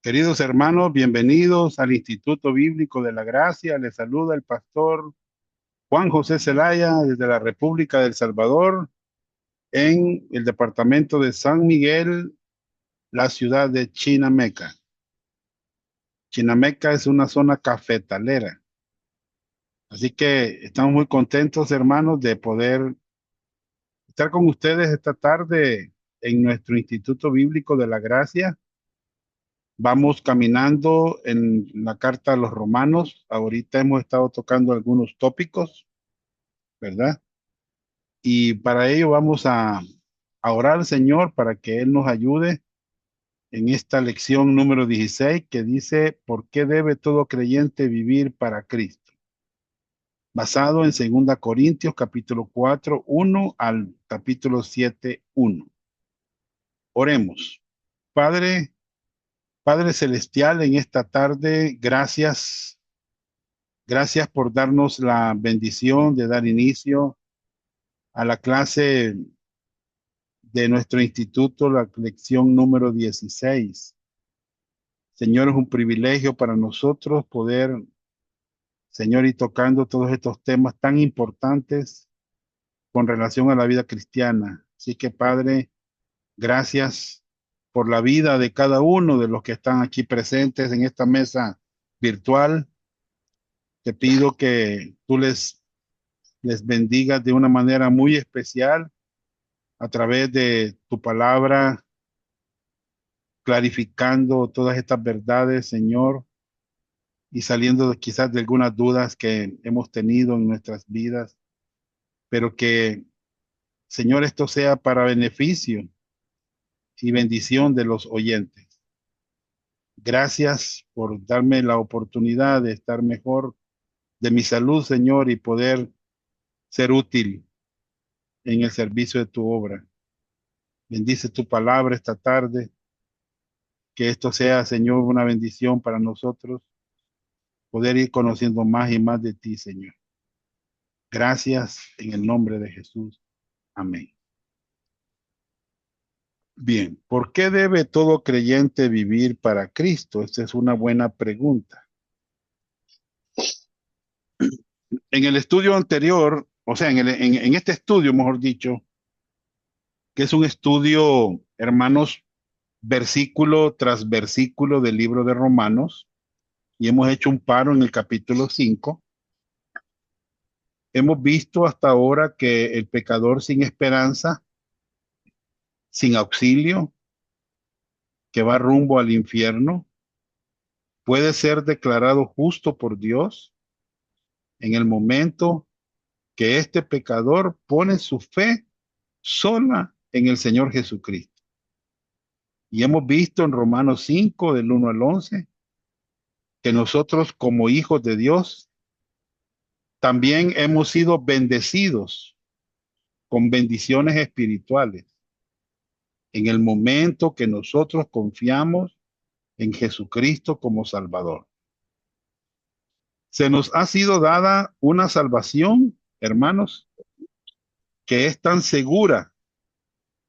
Queridos hermanos, bienvenidos al Instituto Bíblico de la Gracia. Les saluda el pastor Juan José Zelaya desde la República del Salvador, en el departamento de San Miguel, la ciudad de Chinameca. Chinameca es una zona cafetalera. Así que estamos muy contentos, hermanos, de poder estar con ustedes esta tarde en nuestro Instituto Bíblico de la Gracia. Vamos caminando en la carta a los Romanos. Ahorita hemos estado tocando algunos tópicos, ¿verdad? Y para ello vamos a orar al Señor para que Él nos ayude en esta lección número 16 que dice, ¿por qué debe todo creyente vivir para Cristo? Basado en 2 Corintios capítulo 4 1 al capítulo 7 1. Oremos. Padre, Padre Celestial, en esta tarde, gracias por darnos la bendición de dar inicio a la clase de nuestro instituto, la lección número 16. Señor, es un privilegio para nosotros poder, Señor, ir tocando todos estos temas tan importantes con relación a la vida cristiana. Así que, Padre, gracias por la vida de cada uno de los que están aquí presentes en esta mesa virtual. Te pido que tú les bendigas de una manera muy especial a través de tu palabra, clarificando todas estas verdades, Señor, y saliendo quizás de algunas dudas que hemos tenido en nuestras vidas, pero que, Señor, esto sea para beneficio y bendición de los oyentes. Gracias por darme la oportunidad de estar mejor de mi salud, Señor, y poder ser útil en el servicio de tu obra. Bendice tu palabra esta tarde, que esto sea, Señor, una bendición para nosotros, poder ir conociendo más y más de ti, Señor. Gracias en el nombre de Jesús. Amén. Bien, ¿por qué debe todo creyente vivir para Cristo? Esta es una buena pregunta. En el estudio anterior, o sea, en este estudio, mejor dicho, que es un estudio, hermanos, versículo tras versículo del libro de Romanos, y hemos hecho un paro en el capítulo 5. Hemos visto hasta ahora que el pecador sin esperanza, sin auxilio, que va rumbo al infierno, puede ser declarado justo por Dios en el momento que este pecador pone su fe sola en el Señor Jesucristo. Y hemos visto en Romanos 5, del 1 al 11, que nosotros como hijos de Dios también hemos sido bendecidos con bendiciones espirituales en el momento que nosotros confiamos en Jesucristo como Salvador. Se nos ha sido dada una salvación, hermanos, que es tan segura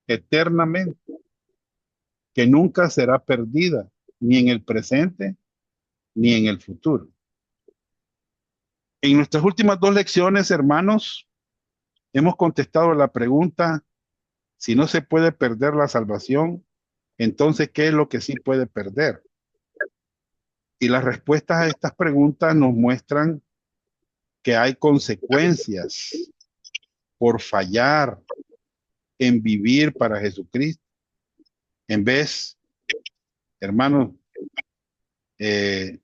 eternamente que nunca será perdida, ni en el presente ni en el futuro. En nuestras últimas dos lecciones, hermanos, hemos contestado la pregunta, si no se puede perder la salvación, entonces, ¿qué es lo que sí puede perder? Y las respuestas a estas preguntas nos muestran que hay consecuencias por fallar en vivir para Jesucristo. En vez, hermanos, eh,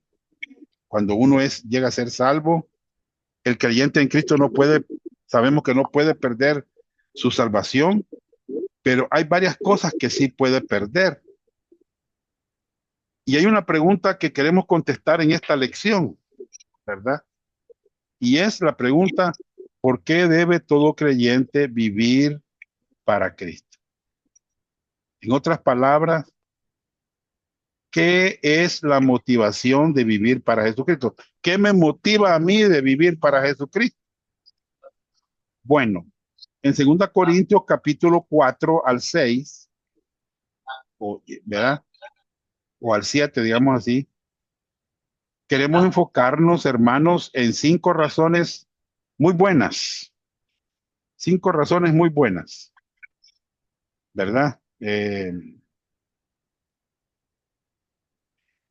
cuando uno llega a ser salvo, el creyente en Cristo no puede, sabemos que no puede perder su salvación, pero hay varias cosas que sí puede perder. Y hay una pregunta que queremos contestar en esta lección, ¿verdad? Y es la pregunta, ¿por qué debe todo creyente vivir para Cristo? En otras palabras, ¿qué es la motivación de vivir para Jesucristo? ¿Qué me motiva a mí de vivir para Jesucristo? Bueno, en 2 Corintios capítulo 4 al 6, ¿verdad? o al 7, digamos así, queremos enfocarnos, hermanos, en 5 razones muy buenas, 5 razones muy buenas, ¿verdad?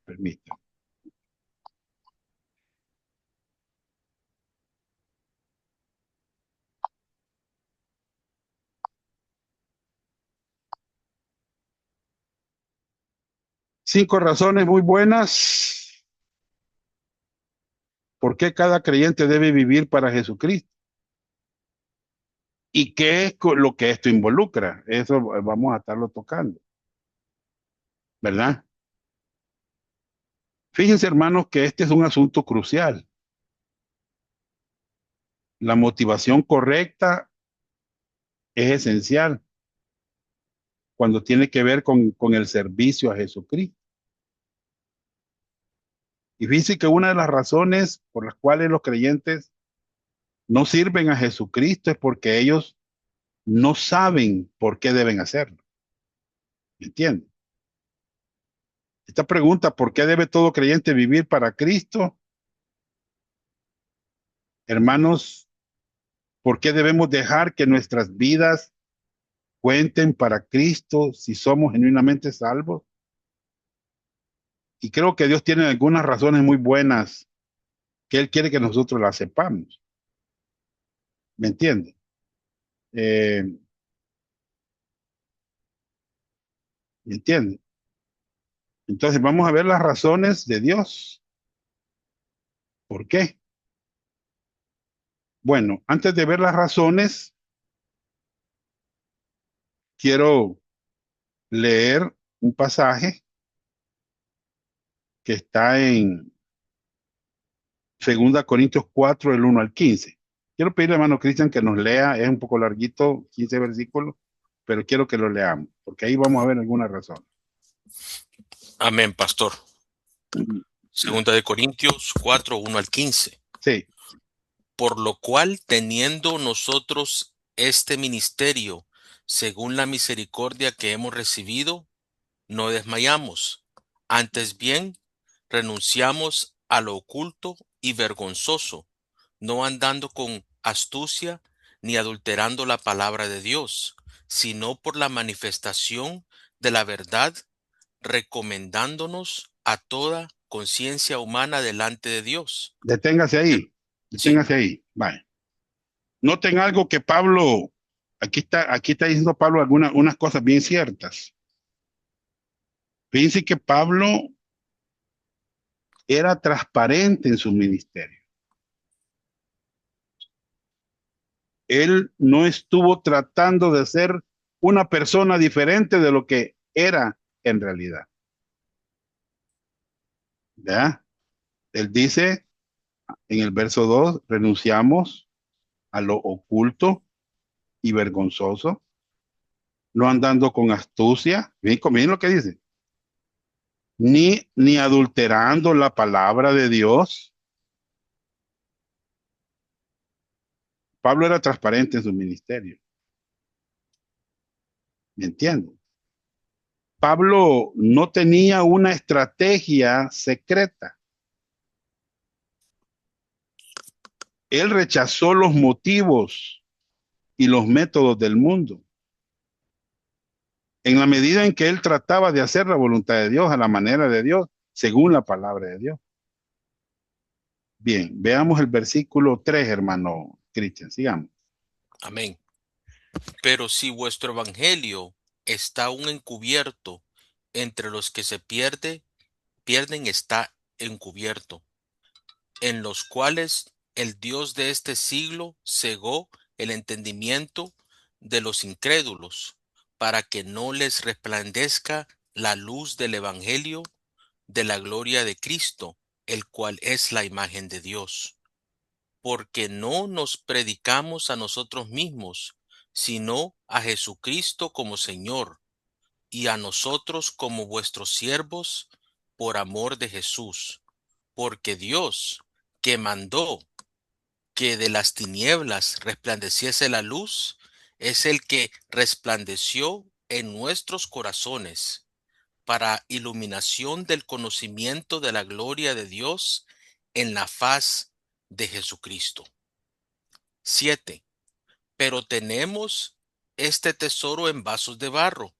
Permítame. 5 razones muy buenas por qué cada creyente debe vivir para Jesucristo. ¿Y qué es lo que esto involucra? Eso vamos a estarlo tocando, ¿verdad? Fíjense, hermanos, que este es un asunto crucial. La motivación correcta es esencial cuando tiene que ver con el servicio a Jesucristo. Y fíjense que una de las razones por las cuales los creyentes no sirven a Jesucristo es porque ellos no saben por qué deben hacerlo. ¿Me entienden? Esta pregunta, ¿por qué debe todo creyente vivir para Cristo? Hermanos, ¿por qué debemos dejar que nuestras vidas cuenten para Cristo si somos genuinamente salvos? Y creo que Dios tiene algunas razones muy buenas que Él quiere que nosotros las sepamos. ¿Me entiende? Eh, ¿Me entiende? Entonces vamos a ver las razones de Dios. ¿Por qué? Bueno, antes de ver las razones, quiero leer un pasaje que está en 2 Corintios 4, del 1 al 15. Quiero pedirle a hermano Cristian que nos lea, es un poco larguito, 15 versículos, pero quiero que lo leamos, porque ahí vamos a ver alguna razón. Amén, pastor. Segunda de Corintios 4, 1 al 15. Sí, Por lo cual, teniendo nosotros este ministerio, según la misericordia que hemos recibido, no desmayamos. Antes bien, renunciamos a lo oculto y vergonzoso, no andando con astucia ni adulterando la palabra de Dios, sino por la manifestación de la verdad, recomendándonos a toda conciencia humana delante de Dios. deténgase El- ahí, Sí, deténgase ahí. Vale. Noten algo que Pablo, aquí está diciendo Pablo unas cosas bien ciertas. Fíjense que Pablo era transparente en su ministerio. Él no estuvo tratando de ser una persona diferente de lo que era en realidad. ¿Ya? Él dice en el verso 2, renunciamos a lo oculto y vergonzoso, no andando con astucia. Miren lo que dice. Ni adulterando la palabra de Dios. Pablo era transparente en su ministerio. ¿Me entienden? Pablo no tenía una estrategia secreta. Él rechazó los motivos y los métodos del mundo. En la medida en que él trataba de hacer la voluntad de Dios a la manera de Dios, según la palabra de Dios. Bien, veamos el versículo 3, hermano Cristian. Sigamos. amén. Pero si vuestro evangelio está aún encubierto, entre los que pierden está encubierto, en los cuales el Dios de este siglo cegó el entendimiento de los incrédulos, para que no les resplandezca la luz del evangelio de la gloria de Cristo, el cual es la imagen de Dios. Porque no nos predicamos a nosotros mismos, sino a Jesucristo como Señor, y a nosotros como vuestros siervos por amor de Jesús. Porque Dios, que mandó que de las tinieblas resplandeciese la luz, es el que resplandeció en nuestros corazones para iluminación del conocimiento de la gloria de Dios en la faz de Jesucristo. 7. Pero tenemos este tesoro en vasos de barro,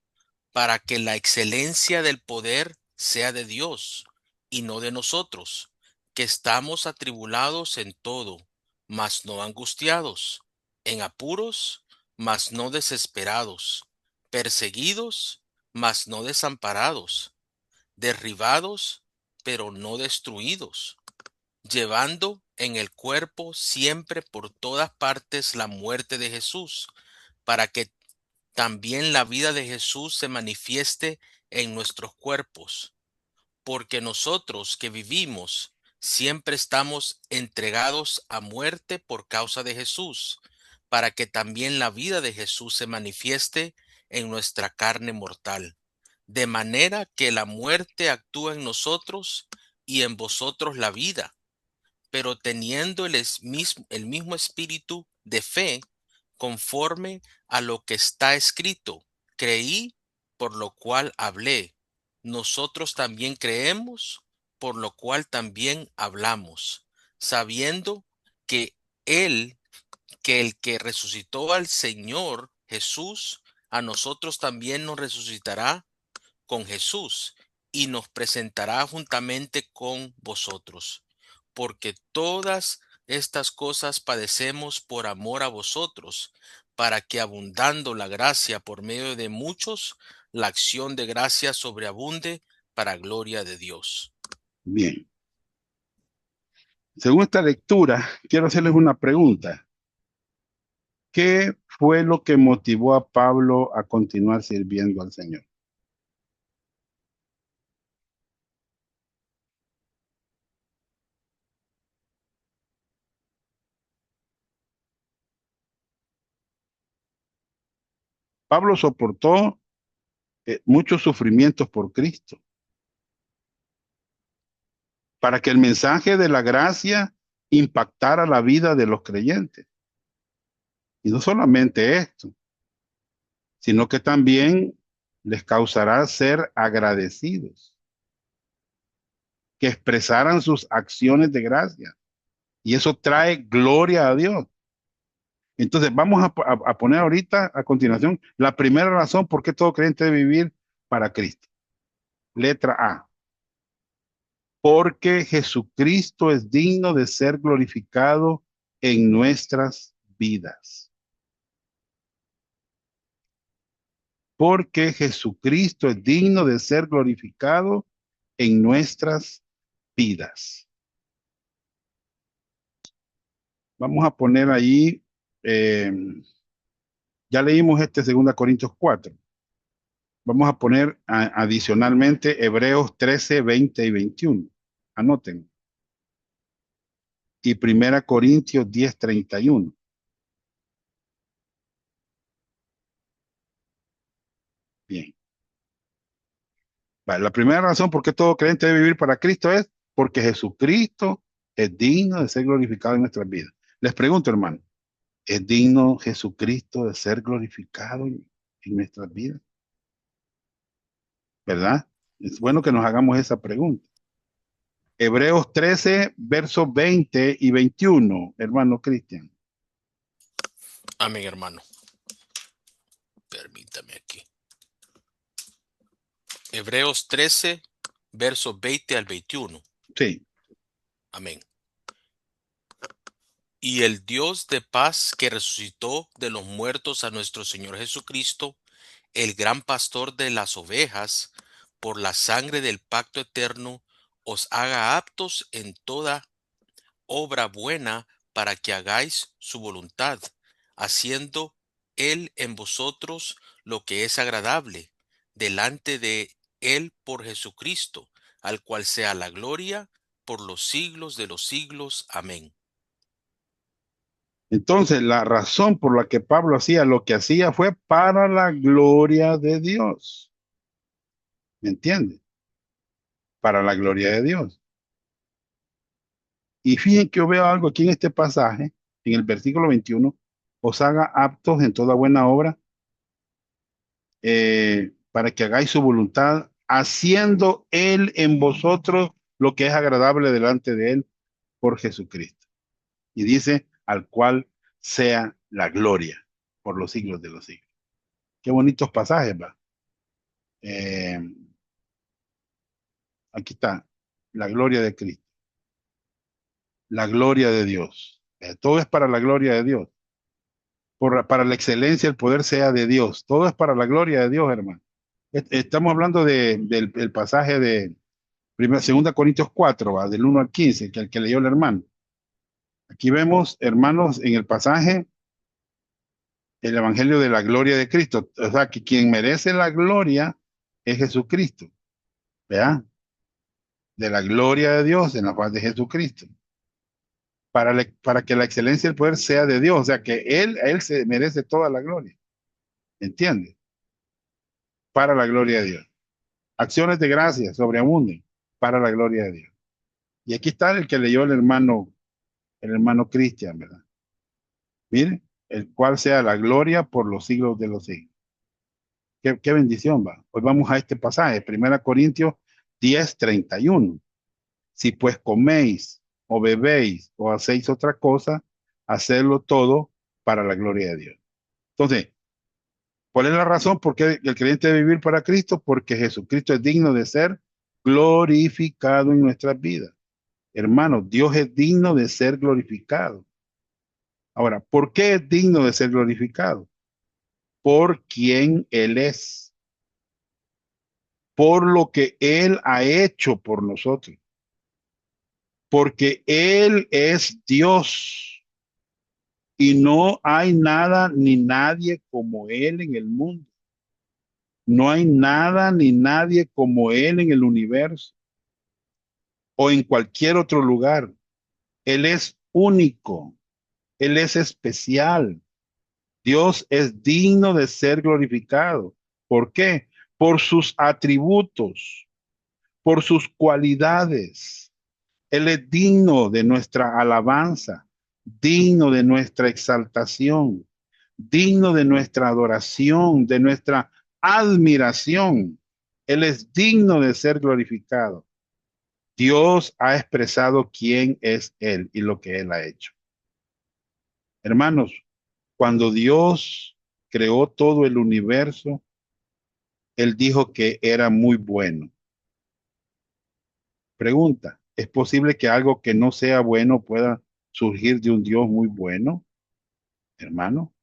para que la excelencia del poder sea de Dios y no de nosotros, que estamos atribulados en todo, mas no angustiados, en apuros, mas no desesperados, perseguidos, mas no desamparados, derribados, pero no destruidos, llevando en el cuerpo siempre por todas partes la muerte de Jesús, para que también la vida de Jesús se manifieste en nuestros cuerpos, porque nosotros que vivimos siempre estamos entregados a muerte por causa de Jesús, para que también la vida de Jesús se manifieste en nuestra carne mortal, de manera que la muerte actúa en nosotros y en vosotros la vida, pero teniendo el mismo espíritu de fe, conforme a lo que está escrito. Creí, por lo cual hablé. Nosotros también creemos, por lo cual también hablamos, sabiendo que Él, que el que resucitó al Señor Jesús, a nosotros también nos resucitará con Jesús y nos presentará juntamente con vosotros, porque todas estas cosas padecemos por amor a vosotros, para que abundando la gracia por medio de muchos, la acción de gracia sobreabunde para gloria de Dios. Bien. Según esta lectura, quiero hacerles una pregunta. ¿Qué fue lo que motivó a Pablo a continuar sirviendo al Señor? Pablo soportó muchos sufrimientos por Cristo, para que el mensaje de la gracia impactara la vida de los creyentes. Y no solamente esto, sino que también les causará ser agradecidos, que expresaran sus acciones de gracia. Y eso trae gloria a Dios. Entonces, vamos a poner ahorita, a continuación, la primera razón por qué todo creyente debe vivir para Cristo. Letra A. Porque Jesucristo es digno de ser glorificado en nuestras vidas. Porque Jesucristo es digno de ser glorificado en nuestras vidas. Vamos a poner ahí, eh, ya leímos este 2 Corintios 4. Vamos a poner adicionalmente Hebreos 13, 20 y 21. Anoten. Y 1 Corintios 10, 31. Bien. Vale, la primera razón por qué todo creyente debe vivir para Cristo es porque Jesucristo es digno de ser glorificado en nuestras vidas. Les pregunto, hermano, ¿es digno Jesucristo de ser glorificado en nuestras vidas? ¿Verdad? Es bueno que nos hagamos esa pregunta. Hebreos 13, versos 20 y 21, hermano Cristian. Amén, hermano. Permítame aquí. Hebreos 13, versos 20 al 21. Sí. Amén. Y el Dios de paz que resucitó de los muertos a nuestro Señor Jesucristo, el gran pastor de las ovejas, por la sangre del pacto eterno, os haga aptos en toda obra buena para que hagáis su voluntad, haciendo Él en vosotros lo que es agradable, delante de Él por Jesucristo, al cual sea la gloria por los siglos de los siglos. Amén. Entonces, la razón por la que Pablo hacía lo que hacía fue para la gloria de Dios. ¿Me entiende? Para la gloria de Dios. Y fíjense que yo veo algo aquí en este pasaje, en el versículo 21, os haga aptos en toda buena obra, para que hagáis su voluntad, haciendo Él en vosotros lo que es agradable delante de Él por Jesucristo. Y dice, al cual sea la gloria por los siglos de los siglos. Qué bonitos pasajes, va. Eh, Aquí está, la gloria de Cristo, la gloria de Dios. Todo es para la gloria de Dios. Para la excelencia, el poder sea de Dios. Todo es para la gloria de Dios, hermano. Estamos hablando del pasaje de segunda Corintios 4, ¿va? Del 1 al 15, que el que leyó el hermano. Aquí vemos, hermanos, en el pasaje, el evangelio de la gloria de Cristo. O sea, que quien merece la gloria es Jesucristo. ¿Vea? De la gloria de Dios en la paz de Jesucristo. Para que la excelencia y el poder sea de Dios. O sea, que Él se merece toda la gloria. ¿Entiende? Para la gloria de Dios. Acciones de gracia sobreabunden para la gloria de Dios. Y aquí está el que leyó el hermano Cristian, ¿verdad? Mire, el cual sea la gloria por los siglos de los siglos. Qué bendición, va. Hoy vamos a este pasaje, 1 Corintios 10:31. Si pues coméis o bebéis o hacéis otra cosa, hacedlo todo para la gloria de Dios. Entonces, ¿cuál es la razón por qué el creyente debe vivir para Cristo? Porque Jesucristo es digno de ser glorificado en nuestras vidas. Hermanos, Dios es digno de ser glorificado. Ahora, ¿por qué es digno de ser glorificado? Por quien Él es, por lo que Él ha hecho por nosotros, porque Él es Dios y no hay nada ni nadie como Él en el mundo. No hay nada ni nadie como Él en el universo o en cualquier otro lugar. Él es único, Él es especial. Dios es digno de ser glorificado. ¿Por qué? Por sus atributos, por sus cualidades. Él es digno de nuestra alabanza, digno de nuestra exaltación, digno de nuestra adoración, de nuestra admiración. Él es digno de ser glorificado. Dios ha expresado quién es Él y lo que Él ha hecho. Hermanos, cuando Dios creó todo el universo, Él dijo que era muy bueno. Pregunta, ¿es posible que algo que no sea bueno pueda surgir de un Dios muy bueno? Hermano,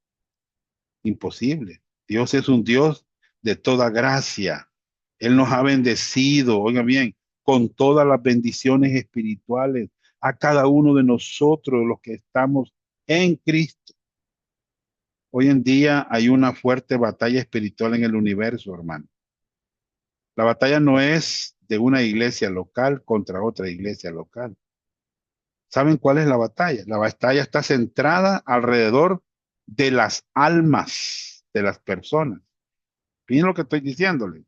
imposible. Dios es un Dios de toda gracia. Él nos ha bendecido, oiga bien, con todas las bendiciones espirituales a cada uno de nosotros, los que estamos en Cristo. Hoy en día hay una fuerte batalla espiritual en el universo, hermano. La batalla no es de una iglesia local contra otra iglesia local. ¿Saben cuál es la batalla? La batalla está centrada alrededor de las almas de las personas. Miren lo que estoy diciéndole.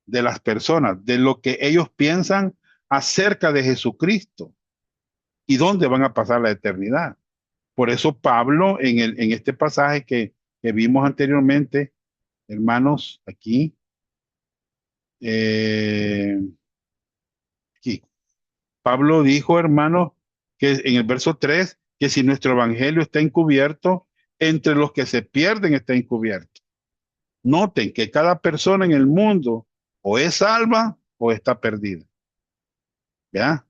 De las personas, de lo que ellos piensan acerca de Jesucristo y dónde van a pasar la eternidad. Por eso Pablo, en este pasaje que vimos anteriormente, hermanos, eh, aquí, Pablo dijo, hermanos, que en el verso 3 que si nuestro evangelio está encubierto, entre los que se pierden está encubierto. Noten que cada persona en el mundo o es salva o está perdida. ¿Ya?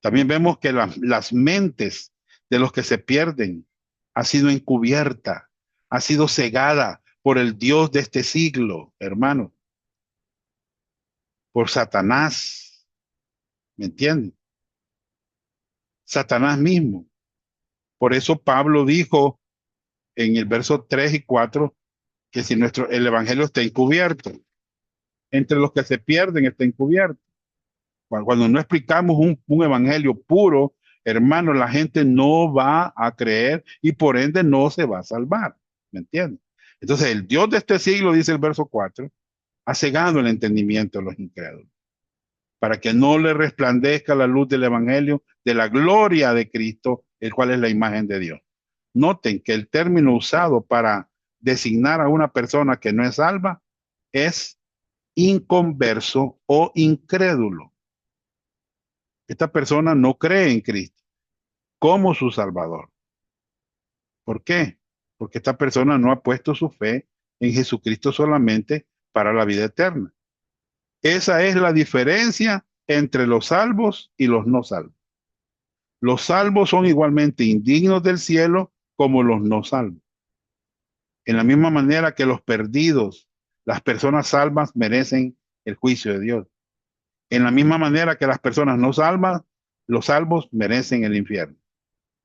También vemos que las mentes de los que se pierden ha sido encubierta, ha sido cegada por el Dios de este siglo, hermano, por Satanás. ¿Me entienden? Satanás mismo. Por eso Pablo dijo en el verso 3 y 4 que si el evangelio está encubierto, entre los que se pierden está encubierto. Cuando no explicamos un evangelio puro, hermano, la gente no va a creer y por ende no se va a salvar. ¿Me entiendes? Entonces, el Dios de este siglo, dice el verso 4, ha cegado el entendimiento de los incrédulos para que no le resplandezca la luz del evangelio de la gloria de Cristo, el cual es la imagen de Dios. Noten que el término usado para designar a una persona que no es salva es inconverso o incrédulo. Esta persona no cree en Cristo como su Salvador. ¿Por qué? Porque esta persona no ha puesto su fe en Jesucristo solamente para la vida eterna. Esa es la diferencia entre los salvos y los no salvos. Los salvos son igualmente indignos del cielo como los no salvos. En la misma manera que los perdidos, las personas salvas merecen el juicio de Dios. En la misma manera que las personas no salvas, los salvos merecen el infierno.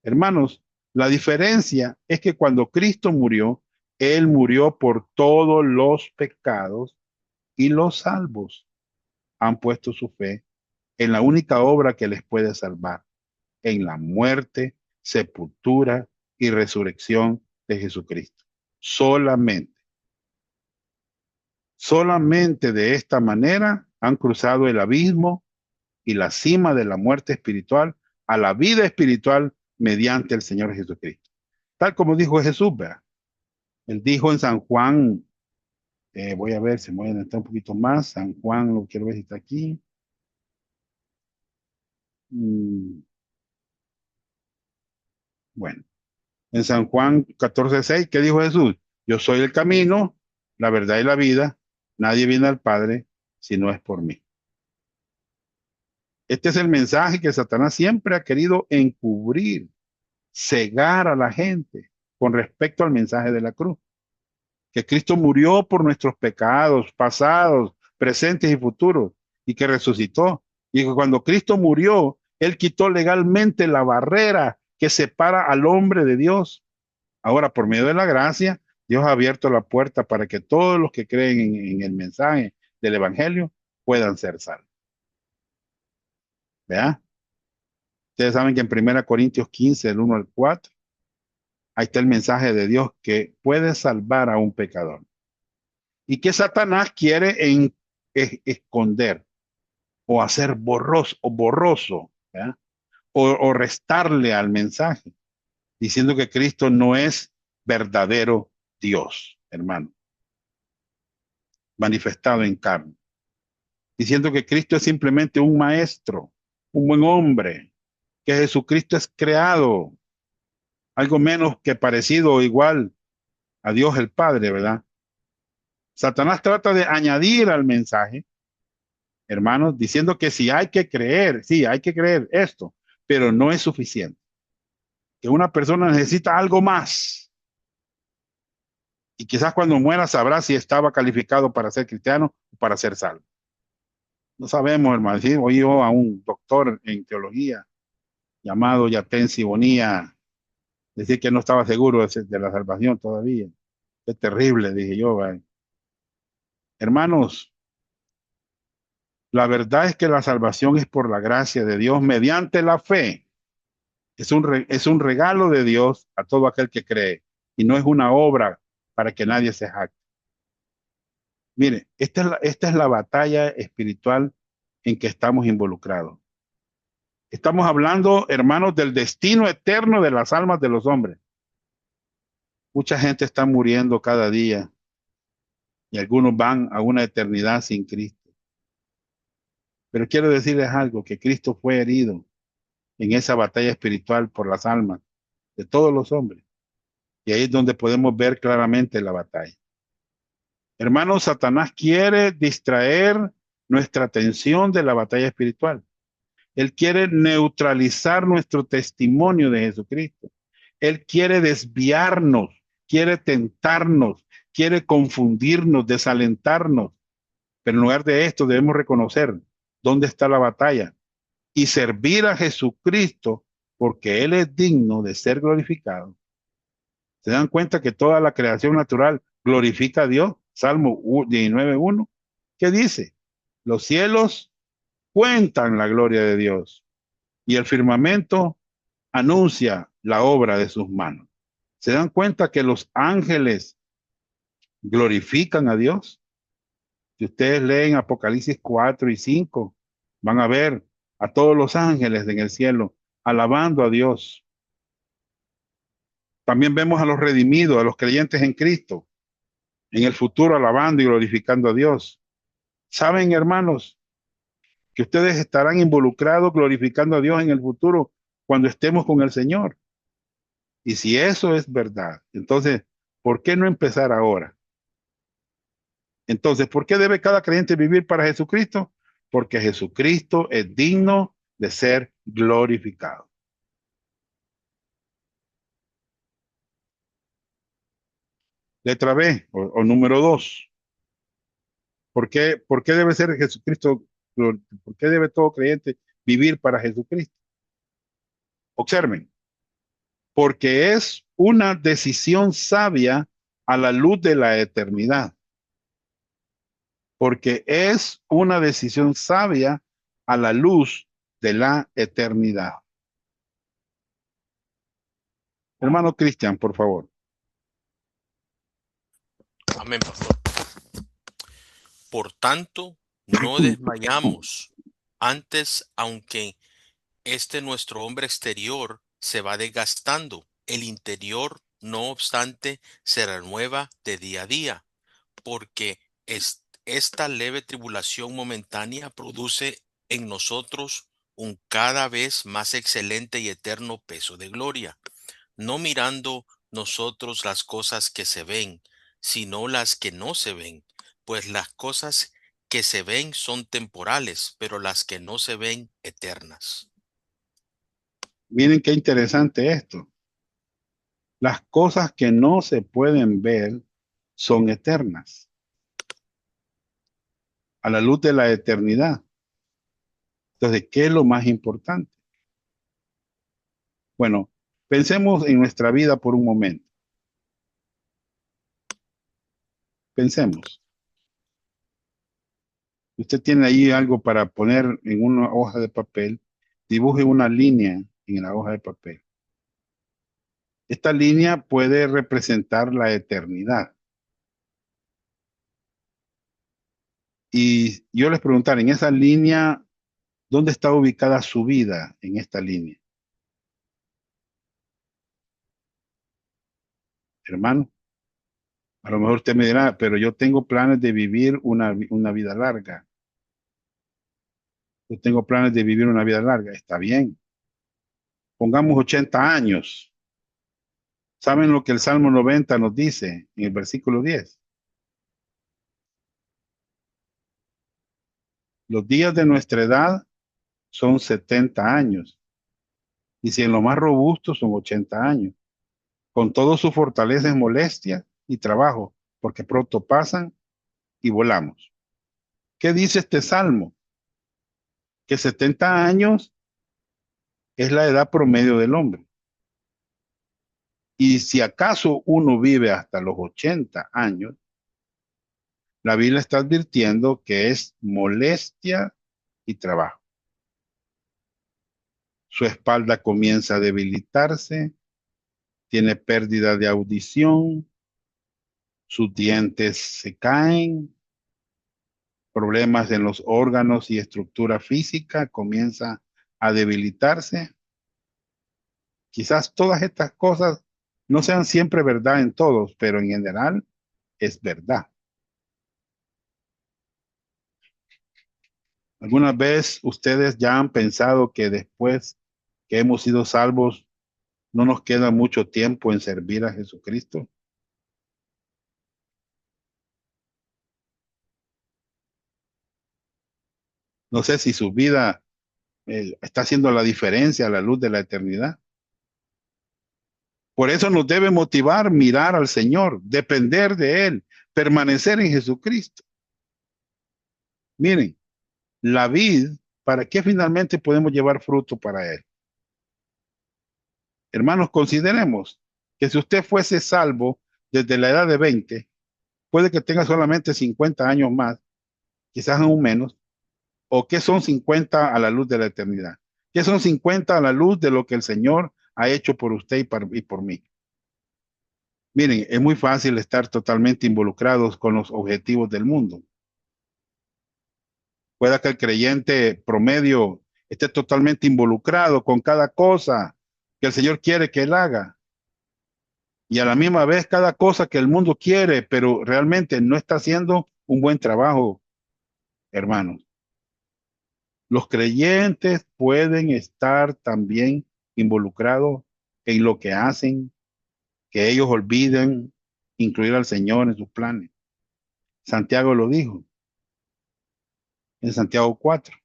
Hermanos, la diferencia es que cuando Cristo murió, Él murió por todos los pecados y los salvos han puesto su fe en la única obra que les puede salvar, en la muerte, sepultura y resurrección de Jesucristo. Solamente, solamente de esta manera han cruzado el abismo y la cima de la muerte espiritual a la vida espiritual mediante el Señor Jesucristo. Tal como dijo Jesús, ¿verdad? Él dijo en San Juan, voy a ver si me voy a adelantar un poquito más. San Juan, lo quiero ver si está aquí. Mm, bueno, en San Juan 14:6, ¿qué dijo Jesús? Yo soy el camino, la verdad y la vida. Nadie viene al Padre si no es por mí. Este es el mensaje que Satanás siempre ha querido encubrir, cegar a la gente con respecto al mensaje de la cruz. Que Cristo murió por nuestros pecados pasados, presentes y futuros, y que resucitó. Y que cuando Cristo murió, Él quitó legalmente la barrera que separa al hombre de Dios. Ahora, por medio de la gracia, Dios ha abierto la puerta para que todos los que creen en el mensaje del Evangelio puedan ser salvos. ¿Verdad? Ustedes saben que en 1 Corintios 15, del 1 al 4, ahí está el mensaje de Dios que puede salvar a un pecador. Y que Satanás quiere esconder o hacer borroso, ¿verdad? O restarle al mensaje, diciendo que Cristo no es verdadero Dios, hermano, manifestado en carne, diciendo que Cristo es simplemente un maestro, un buen hombre, que Jesucristo es creado, algo menos que parecido o igual a Dios el Padre, ¿verdad? Satanás trata de añadir al mensaje, hermanos, diciendo que si hay que creer, sí, hay que creer esto, pero no es suficiente. Que una persona necesita algo más. Y quizás cuando muera sabrá si estaba calificado para ser cristiano o para ser salvo. No sabemos, hermano. ¿Sí? Oí yo a un doctor en teología llamado Yatensi Bonía decir que no estaba seguro de la salvación todavía. Qué terrible, dije yo. ¿Vale? Hermanos, la verdad es que la salvación es por la gracia de Dios mediante la fe. Es un regalo de Dios a todo aquel que cree y no es una obra para que nadie se jacte. Mire, esta es la batalla espiritual en que estamos involucrados. Estamos hablando, hermanos, del destino eterno de las almas de los hombres. Mucha gente está muriendo cada día y algunos van a una eternidad sin Cristo. Pero quiero decirles algo, que Cristo fue herido en esa batalla espiritual por las almas de todos los hombres. Y ahí es donde podemos ver claramente la batalla. Hermanos, Satanás quiere distraer nuestra atención de la batalla espiritual. Él quiere neutralizar nuestro testimonio de Jesucristo. Él quiere desviarnos, quiere tentarnos, quiere confundirnos, desalentarnos. Pero en lugar de esto debemos reconocer dónde está la batalla y servir a Jesucristo porque Él es digno de ser glorificado. ¿Se dan cuenta que toda la creación natural glorifica a Dios? Salmo 19:1. ¿Qué dice? Los cielos cuentan la gloria de Dios y el firmamento anuncia la obra de sus manos. ¿Se dan cuenta que los ángeles glorifican a Dios? Si ustedes leen Apocalipsis 4 y 5, van a ver a todos los ángeles en el cielo alabando a Dios. También vemos a los redimidos, a los creyentes en Cristo, en el futuro alabando y glorificando a Dios. Saben, hermanos, que ustedes estarán involucrados glorificando a Dios en el futuro cuando estemos con el Señor. Y si eso es verdad, entonces, ¿por qué no empezar ahora? Entonces, ¿por qué debe cada creyente vivir para Jesucristo? Porque Jesucristo es digno de ser glorificado. Letra B, o número 2. ¿Por qué debe ser Jesucristo? ¿Por qué debe todo creyente vivir para Jesucristo? Observen, porque es una decisión sabia a la luz de la eternidad. Porque es una decisión sabia a la luz de la eternidad. Hermano Cristian, por favor. Amén, pastor. Por tanto, no desmayamos. Antes, aunque nuestro hombre exterior se va desgastando, el interior, no obstante, se renueva de día a día, porque esta leve tribulación momentánea produce en nosotros un cada vez más excelente y eterno peso de gloria, no mirando nosotros las cosas que se ven, sino las que no se ven, pues las cosas que se ven son temporales, pero las que no se ven eternas. Miren qué interesante esto. Las cosas que no se pueden ver son eternas, a la luz de la eternidad. Entonces, ¿qué es lo más importante? Bueno, pensemos en nuestra vida por un momento. Pensemos. Usted tiene ahí algo para poner en una hoja de papel. Dibuje una línea en la hoja de papel. Esta línea puede representar la eternidad. Y yo les preguntaré, en esa línea, ¿dónde está ubicada su vida en esta línea? Hermano, a lo mejor usted me dirá, pero yo tengo planes de vivir una vida larga. Yo tengo planes de vivir una vida larga. Está bien. Pongamos 80 años. ¿Saben lo que el Salmo 90 nos dice en el versículo 10? Los días de nuestra edad son 70 años. Y si en lo más robusto son 80 años. Con todo su fortaleza en molestia y trabajo, porque pronto pasan y volamos. ¿Qué dice este salmo? Que 70 años es la edad promedio del hombre. Y si acaso uno vive hasta los 80 años, la Biblia está advirtiendo que es molestia y trabajo. Su espalda comienza a debilitarse, tiene pérdida de audición, sus dientes se caen, problemas en los órganos y estructura física comienza a debilitarse. Quizás todas estas cosas no sean siempre verdad en todos, pero en general es verdad. ¿Alguna vez ustedes ya han pensado que después que hemos sido salvos, no nos queda mucho tiempo en servir a Jesucristo? No sé si su vida está haciendo la diferencia a la luz de la eternidad. Por eso nos debe motivar mirar al Señor, depender de Él, permanecer en Jesucristo. Miren, la vid, ¿para qué finalmente podemos llevar fruto para Él? Hermanos, consideremos que si usted fuese salvo desde la edad de 20, puede que tenga solamente 50 años más, quizás aún menos, o que son 50 a la luz de la eternidad. ¿Qué son 50 a la luz de lo que el Señor ha hecho por usted y por mí? Miren, es muy fácil estar totalmente involucrados con los objetivos del mundo. Pueda que el creyente promedio esté totalmente involucrado con cada cosa que el Señor quiere que él haga. Y a la misma vez cada cosa que el mundo quiere, pero realmente no está haciendo un buen trabajo hermanos. Los creyentes pueden estar también involucrados en lo que hacen, que ellos olviden incluir al Señor en sus planes. Santiago lo dijo en Santiago 4.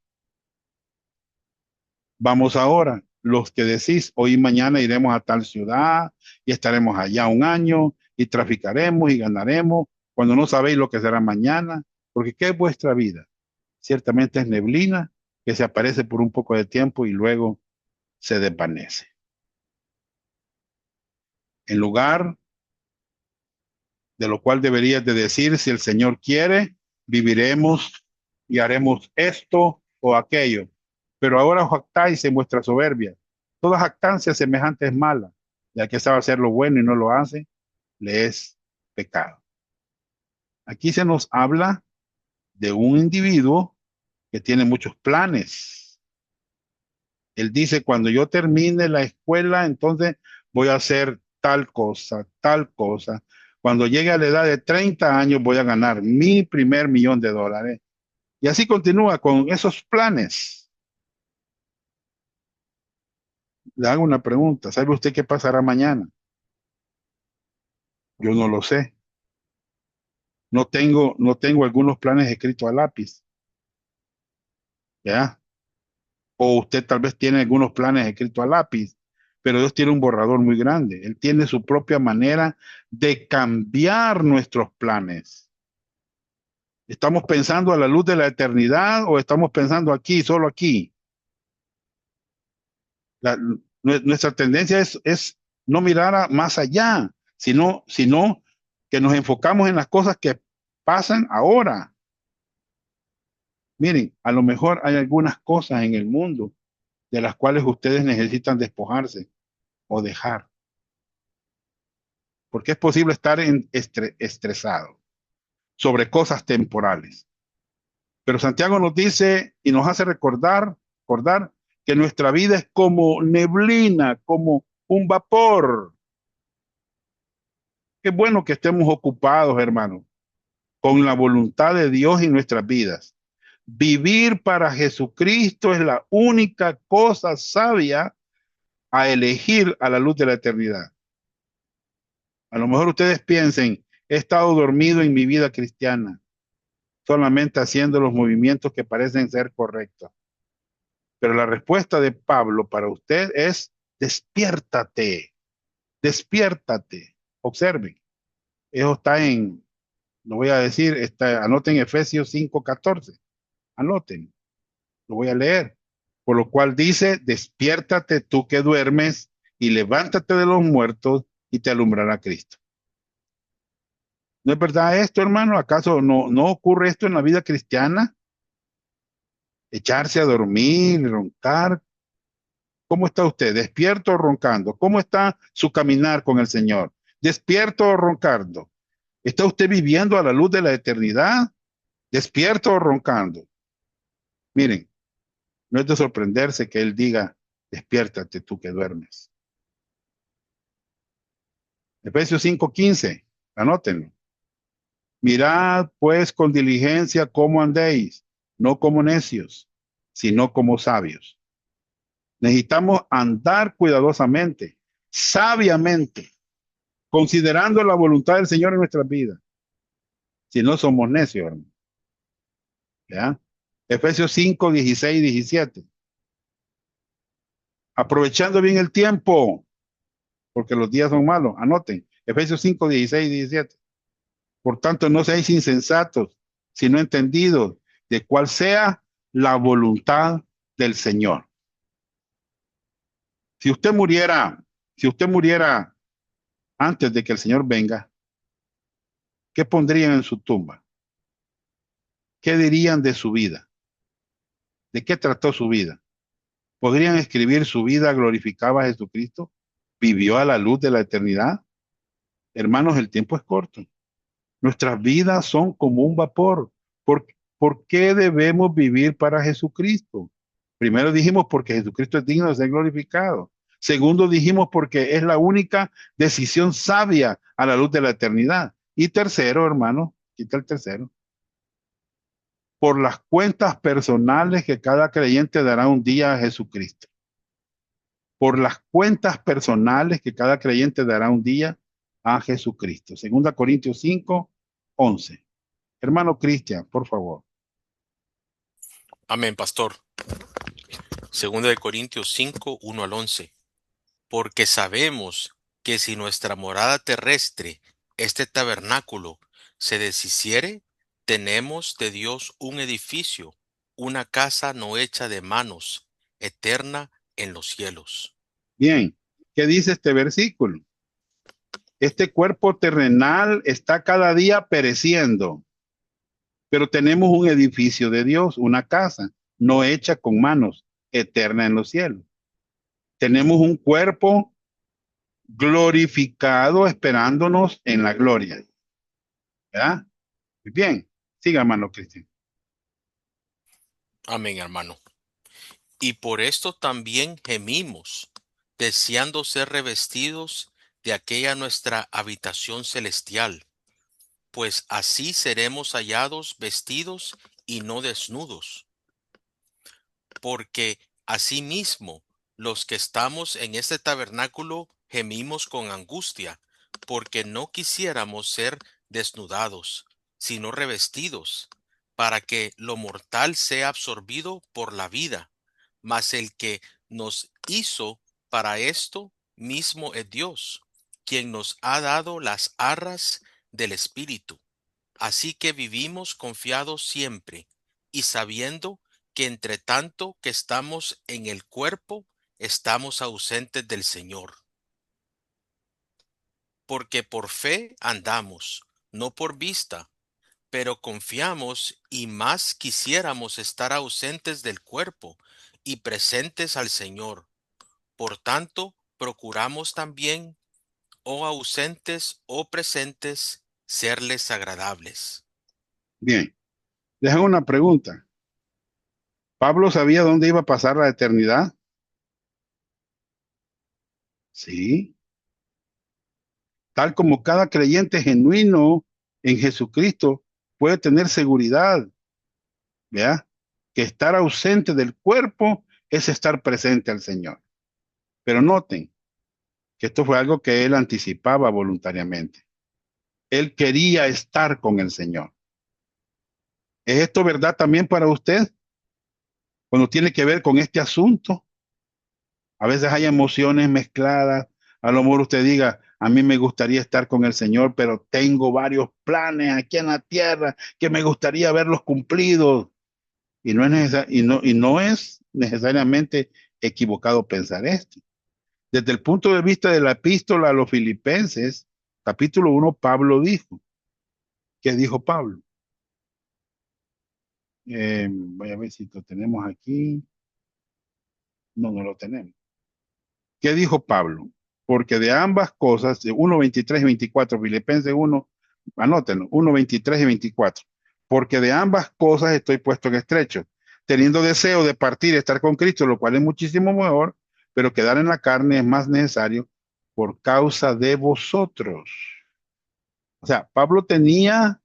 Vamos ahora, los que decís, hoy y mañana iremos a tal ciudad y estaremos allá un año y traficaremos y ganaremos, cuando no sabéis lo que será mañana, porque ¿qué es vuestra vida? Ciertamente es neblina que se aparece por un poco de tiempo y luego se desvanece. En lugar de lo cual deberías de decir, si el Señor quiere, viviremos y haremos esto o aquello. Pero ahora os jactáis en vuestra soberbia. Toda jactancia semejante es mala, ya que sabe hacer lo bueno y no lo hace, le es pecado. Aquí se nos habla de un individuo que tiene muchos planes. Él dice, cuando yo termine la escuela, entonces voy a hacer tal cosa, tal cosa. Cuando llegue a la edad de 30 años voy a ganar mi primer $1.000.000. Y así continúa con esos planes. Le hago una pregunta. ¿Sabe usted qué pasará mañana? Yo no lo sé. No tengo algunos planes escritos a lápiz. ¿Ya? O usted tal vez tiene algunos planes escritos a lápiz, pero Dios tiene un borrador muy grande. Él tiene su propia manera de cambiar nuestros planes. ¿Estamos pensando a la luz de la eternidad o estamos pensando aquí, solo aquí? La- Nuestra tendencia es no mirar más allá, sino que nos enfocamos en las cosas que pasan ahora. Miren, a lo mejor hay algunas cosas en el mundo de las cuales ustedes necesitan despojarse o dejar, porque es posible estar estresado sobre cosas temporales. Pero Santiago nos dice y nos hace recordar que nuestra vida es como neblina, como un vapor. Qué bueno que estemos ocupados, hermano, con la voluntad de Dios en nuestras vidas. Vivir para Jesucristo es la única cosa sabia a elegir a la luz de la eternidad. A lo mejor ustedes piensen, he estado dormido en mi vida cristiana, solamente haciendo los movimientos que parecen ser correctos. Pero la respuesta de Pablo para usted es, despiértate, despiértate. Observen, eso está lo voy a decir, anoten Efesios 5:14, anoten, lo voy a leer. Por lo cual dice, despiértate tú que duermes y levántate de los muertos y te alumbrará Cristo. ¿No es verdad esto, hermano? ¿Acaso no ocurre esto en la vida cristiana? Echarse a dormir, roncar. ¿Cómo está usted? ¿Despierto o roncando? ¿Cómo está su caminar con el Señor? ¿Despierto o roncando? ¿Está usted viviendo a la luz de la eternidad? ¿Despierto o roncando? Miren, no es de sorprenderse que Él diga, despiértate tú que duermes. Efesios 5:15, anótenlo. Mirad pues con diligencia cómo andéis, no como necios, sino como sabios. Necesitamos andar cuidadosamente, sabiamente, considerando la voluntad del Señor en nuestras vidas. Si no somos necios, hermano. ¿Ya? Efesios 5:16-17. Aprovechando bien el tiempo, porque los días son malos. Anoten. Efesios 5:16-17. Por tanto, no seáis insensatos, sino entendidos de cuál sea la voluntad del Señor. Si usted muriera, si usted muriera antes de que el Señor venga, ¿qué pondrían en su tumba? ¿Qué dirían de su vida? ¿De qué trató su vida? ¿Podrían escribir su vida glorificaba a Jesucristo? ¿Vivió a la luz de la eternidad? Hermanos, el tiempo es corto. Nuestras vidas son como un vapor. ¿Por qué debemos vivir para Jesucristo? Primero dijimos porque Jesucristo es digno de ser glorificado. Segundo dijimos porque es la única decisión sabia a la luz de la eternidad. Y tercero, hermano, quita el tercero, por las cuentas personales que cada creyente dará un día a Jesucristo. Por las cuentas personales que cada creyente dará un día a Jesucristo. Segunda Corintios 5, 11. Hermano Cristian, por favor. Amén, pastor. Segunda de Corintios 5, 1 al 11. Porque sabemos que si nuestra morada terrestre, este tabernáculo, se deshiciere, tenemos de Dios un edificio, una casa no hecha de manos, eterna en los cielos. Bien, ¿qué dice este versículo? Este cuerpo terrenal está cada día pereciendo, pero tenemos un edificio de Dios, una casa no hecha con manos, eterna en los cielos. Tenemos un cuerpo glorificado esperándonos en la gloria. ¿Verdad? Muy bien, siga, hermano Cristian. Amén, hermano. Y por esto también gemimos, deseando ser revestidos de aquella nuestra habitación celestial, pues así seremos hallados vestidos y no desnudos. Porque asimismo los que estamos en este tabernáculo gemimos con angustia, porque no quisiéramos ser desnudados, sino revestidos, para que lo mortal sea absorbido por la vida. Mas el que nos hizo para esto mismo es Dios, quien nos ha dado las arras del Espíritu. Así que vivimos confiados siempre y sabiendo que entre tanto que estamos en el cuerpo, estamos ausentes del Señor. Porque por fe andamos, no por vista, pero confiamos y más quisiéramos estar ausentes del cuerpo y presentes al Señor. Por tanto, procuramos también, o ausentes o presentes, serles agradables. Bien, les hago una pregunta. ¿Pablo sabía dónde iba a pasar la eternidad? Sí, tal como cada creyente genuino en Jesucristo puede tener seguridad, ¿vea? Que estar ausente del cuerpo es estar presente al Señor. Pero noten que esto fue algo que él anticipaba voluntariamente. Él quería estar con el Señor. ¿Es esto verdad también para usted? Cuando tiene que ver con este asunto, a veces hay emociones mezcladas. A lo mejor usted diga, a mí me gustaría estar con el Señor, pero tengo varios planes aquí en la tierra que me gustaría verlos cumplidos. Y no es necesariamente equivocado pensar esto. Desde el punto de vista de la epístola a los Filipenses, capítulo 1, Pablo dijo, ¿qué dijo Pablo? Voy a ver si lo tenemos aquí. No, no lo tenemos. ¿Qué dijo Pablo? Porque de ambas cosas, de 1, 23 y 24, Filipenses 1, anótenlo, 1, 23 y 24. Porque de ambas cosas estoy puesto en estrecho, teniendo deseo de partir y estar con Cristo, lo cual es muchísimo mejor, pero quedar en la carne es más necesario por causa de vosotros. O sea, Pablo tenía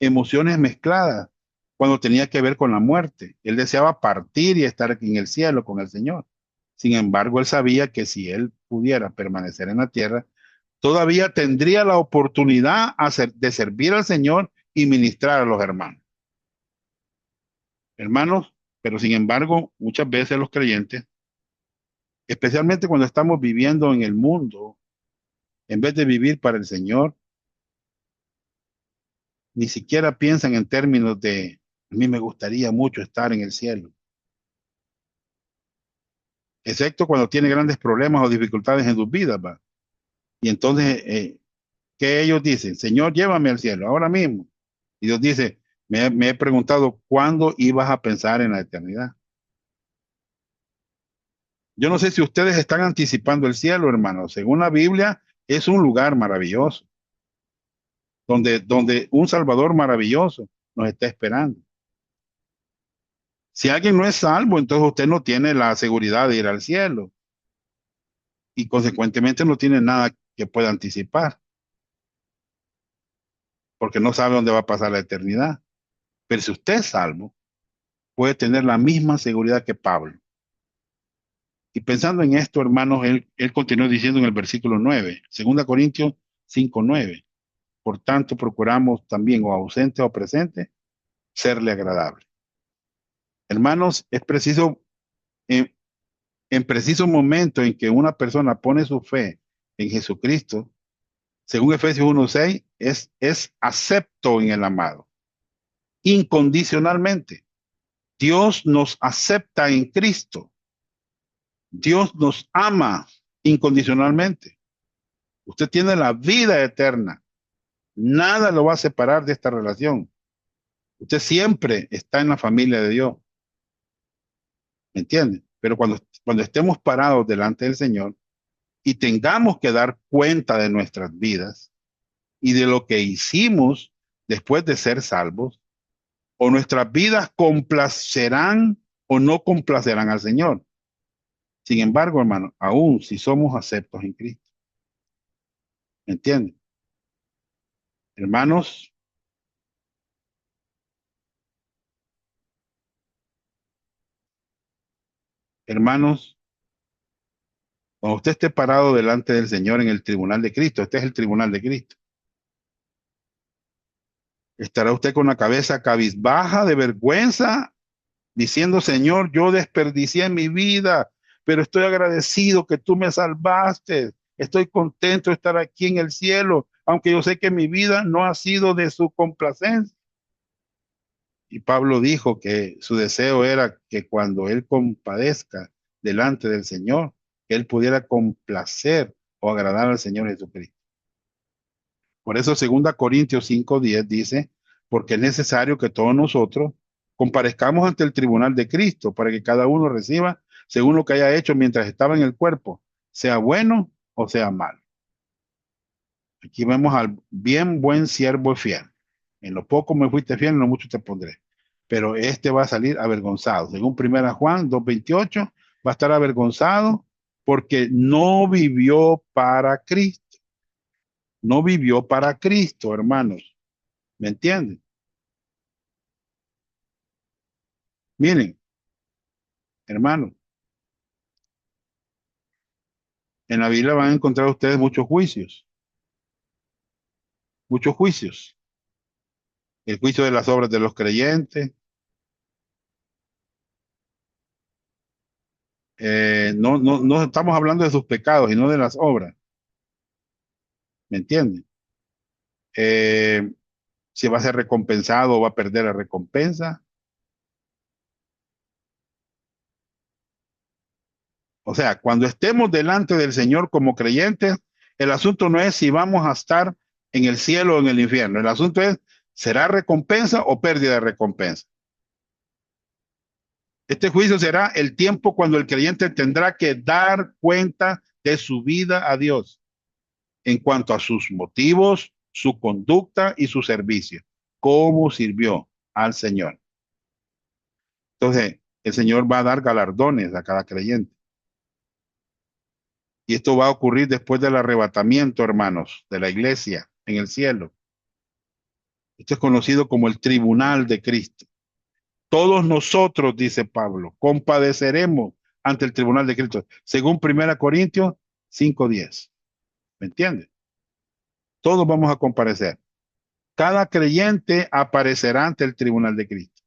emociones mezcladas cuando tenía que ver con la muerte. Él deseaba partir y estar aquí en el cielo con el Señor. Sin embargo, él sabía que si él pudiera permanecer en la tierra, todavía tendría la oportunidad de servir al Señor y ministrar a los hermanos. Hermanos, pero sin embargo, muchas veces los creyentes, especialmente cuando estamos viviendo en el mundo, en vez de vivir para el Señor, ni siquiera piensan en términos de, a mí me gustaría mucho estar en el cielo, excepto cuando tiene grandes problemas o dificultades en sus vidas, ¿va? Y entonces, ¿qué ellos dicen? Señor, llévame al cielo, ahora mismo. Y Dios dice, me he preguntado, ¿cuándo ibas a pensar en la eternidad? Yo no sé si ustedes están anticipando el cielo, hermanos. Según la Biblia, es un lugar maravilloso, donde un Salvador maravilloso nos está esperando. Si alguien no es salvo, entonces usted no tiene la seguridad de ir al cielo y consecuentemente no tiene nada que pueda anticipar, porque no sabe dónde va a pasar la eternidad. Pero si usted es salvo, puede tener la misma seguridad que Pablo. Y pensando en esto, hermanos, él continuó diciendo en el versículo 9, 2 Corintios 5:9. Por tanto, procuramos también, o ausente o presente, serle agradable. Hermanos, es preciso, en, en preciso momento en que una persona pone su fe en Jesucristo, según Efesios 1:6, es acepto en el amado, incondicionalmente. Dios nos acepta en Cristo. Dios nos ama incondicionalmente. Usted tiene la vida eterna. Nada lo va a separar de esta relación. Usted siempre está en la familia de Dios. ¿Me entiende? Pero cuando estemos parados delante del Señor y tengamos que dar cuenta de nuestras vidas y de lo que hicimos después de ser salvos, o nuestras vidas complacerán o no complacerán al Señor. Sin embargo, hermano, aún si somos aceptos en Cristo, ¿me entiende? Hermanos, hermanos, cuando usted esté parado delante del Señor en el tribunal de Cristo, este es el tribunal de Cristo, estará usted con la cabeza cabizbaja de vergüenza, diciendo, Señor, yo desperdicié mi vida, pero estoy agradecido que tú me salvaste. Estoy contento de estar aquí en el cielo, aunque yo sé que mi vida no ha sido de su complacencia. Y Pablo dijo que su deseo era que cuando él compadezca delante del Señor, que él pudiera complacer o agradar al Señor Jesucristo. Por eso 2 Corintios 5:10 dice, porque es necesario que todos nosotros comparezcamos ante el tribunal de Cristo para que cada uno reciba según lo que haya hecho mientras estaba en el cuerpo, sea bueno o sea malo. Aquí vemos al bien buen siervo y fiel. En lo poco me fuiste fiel, en lo mucho te pondré. Pero este va a salir avergonzado. Según 1 Juan 2:28, va a estar avergonzado porque no vivió para Cristo. No vivió para Cristo, hermanos. ¿Me entienden? Miren, hermanos, en la Biblia van a encontrar ustedes muchos juicios, muchos juicios. El juicio de las obras de los creyentes. No estamos hablando de sus pecados y no de las obras. ¿Me entienden? Eh, si va a ser recompensado o va a perder la recompensa. O sea, cuando estemos delante del Señor como creyentes, el asunto no es si vamos a estar en el cielo o en el infierno. El asunto es, ¿será recompensa o pérdida de recompensa? Este juicio será el tiempo cuando el creyente tendrá que dar cuenta de su vida a Dios en cuanto a sus motivos, su conducta y su servicio. ¿Cómo sirvió al Señor? Entonces, el Señor va a dar galardones a cada creyente. Y esto va a ocurrir después del arrebatamiento, hermanos, de la iglesia en el cielo. Esto es conocido como el tribunal de Cristo. Todos nosotros, dice Pablo, compadeceremos ante el tribunal de Cristo, según 1 Corintios 5:10. ¿Me entiendes? Todos vamos a comparecer. Cada creyente aparecerá ante el tribunal de Cristo.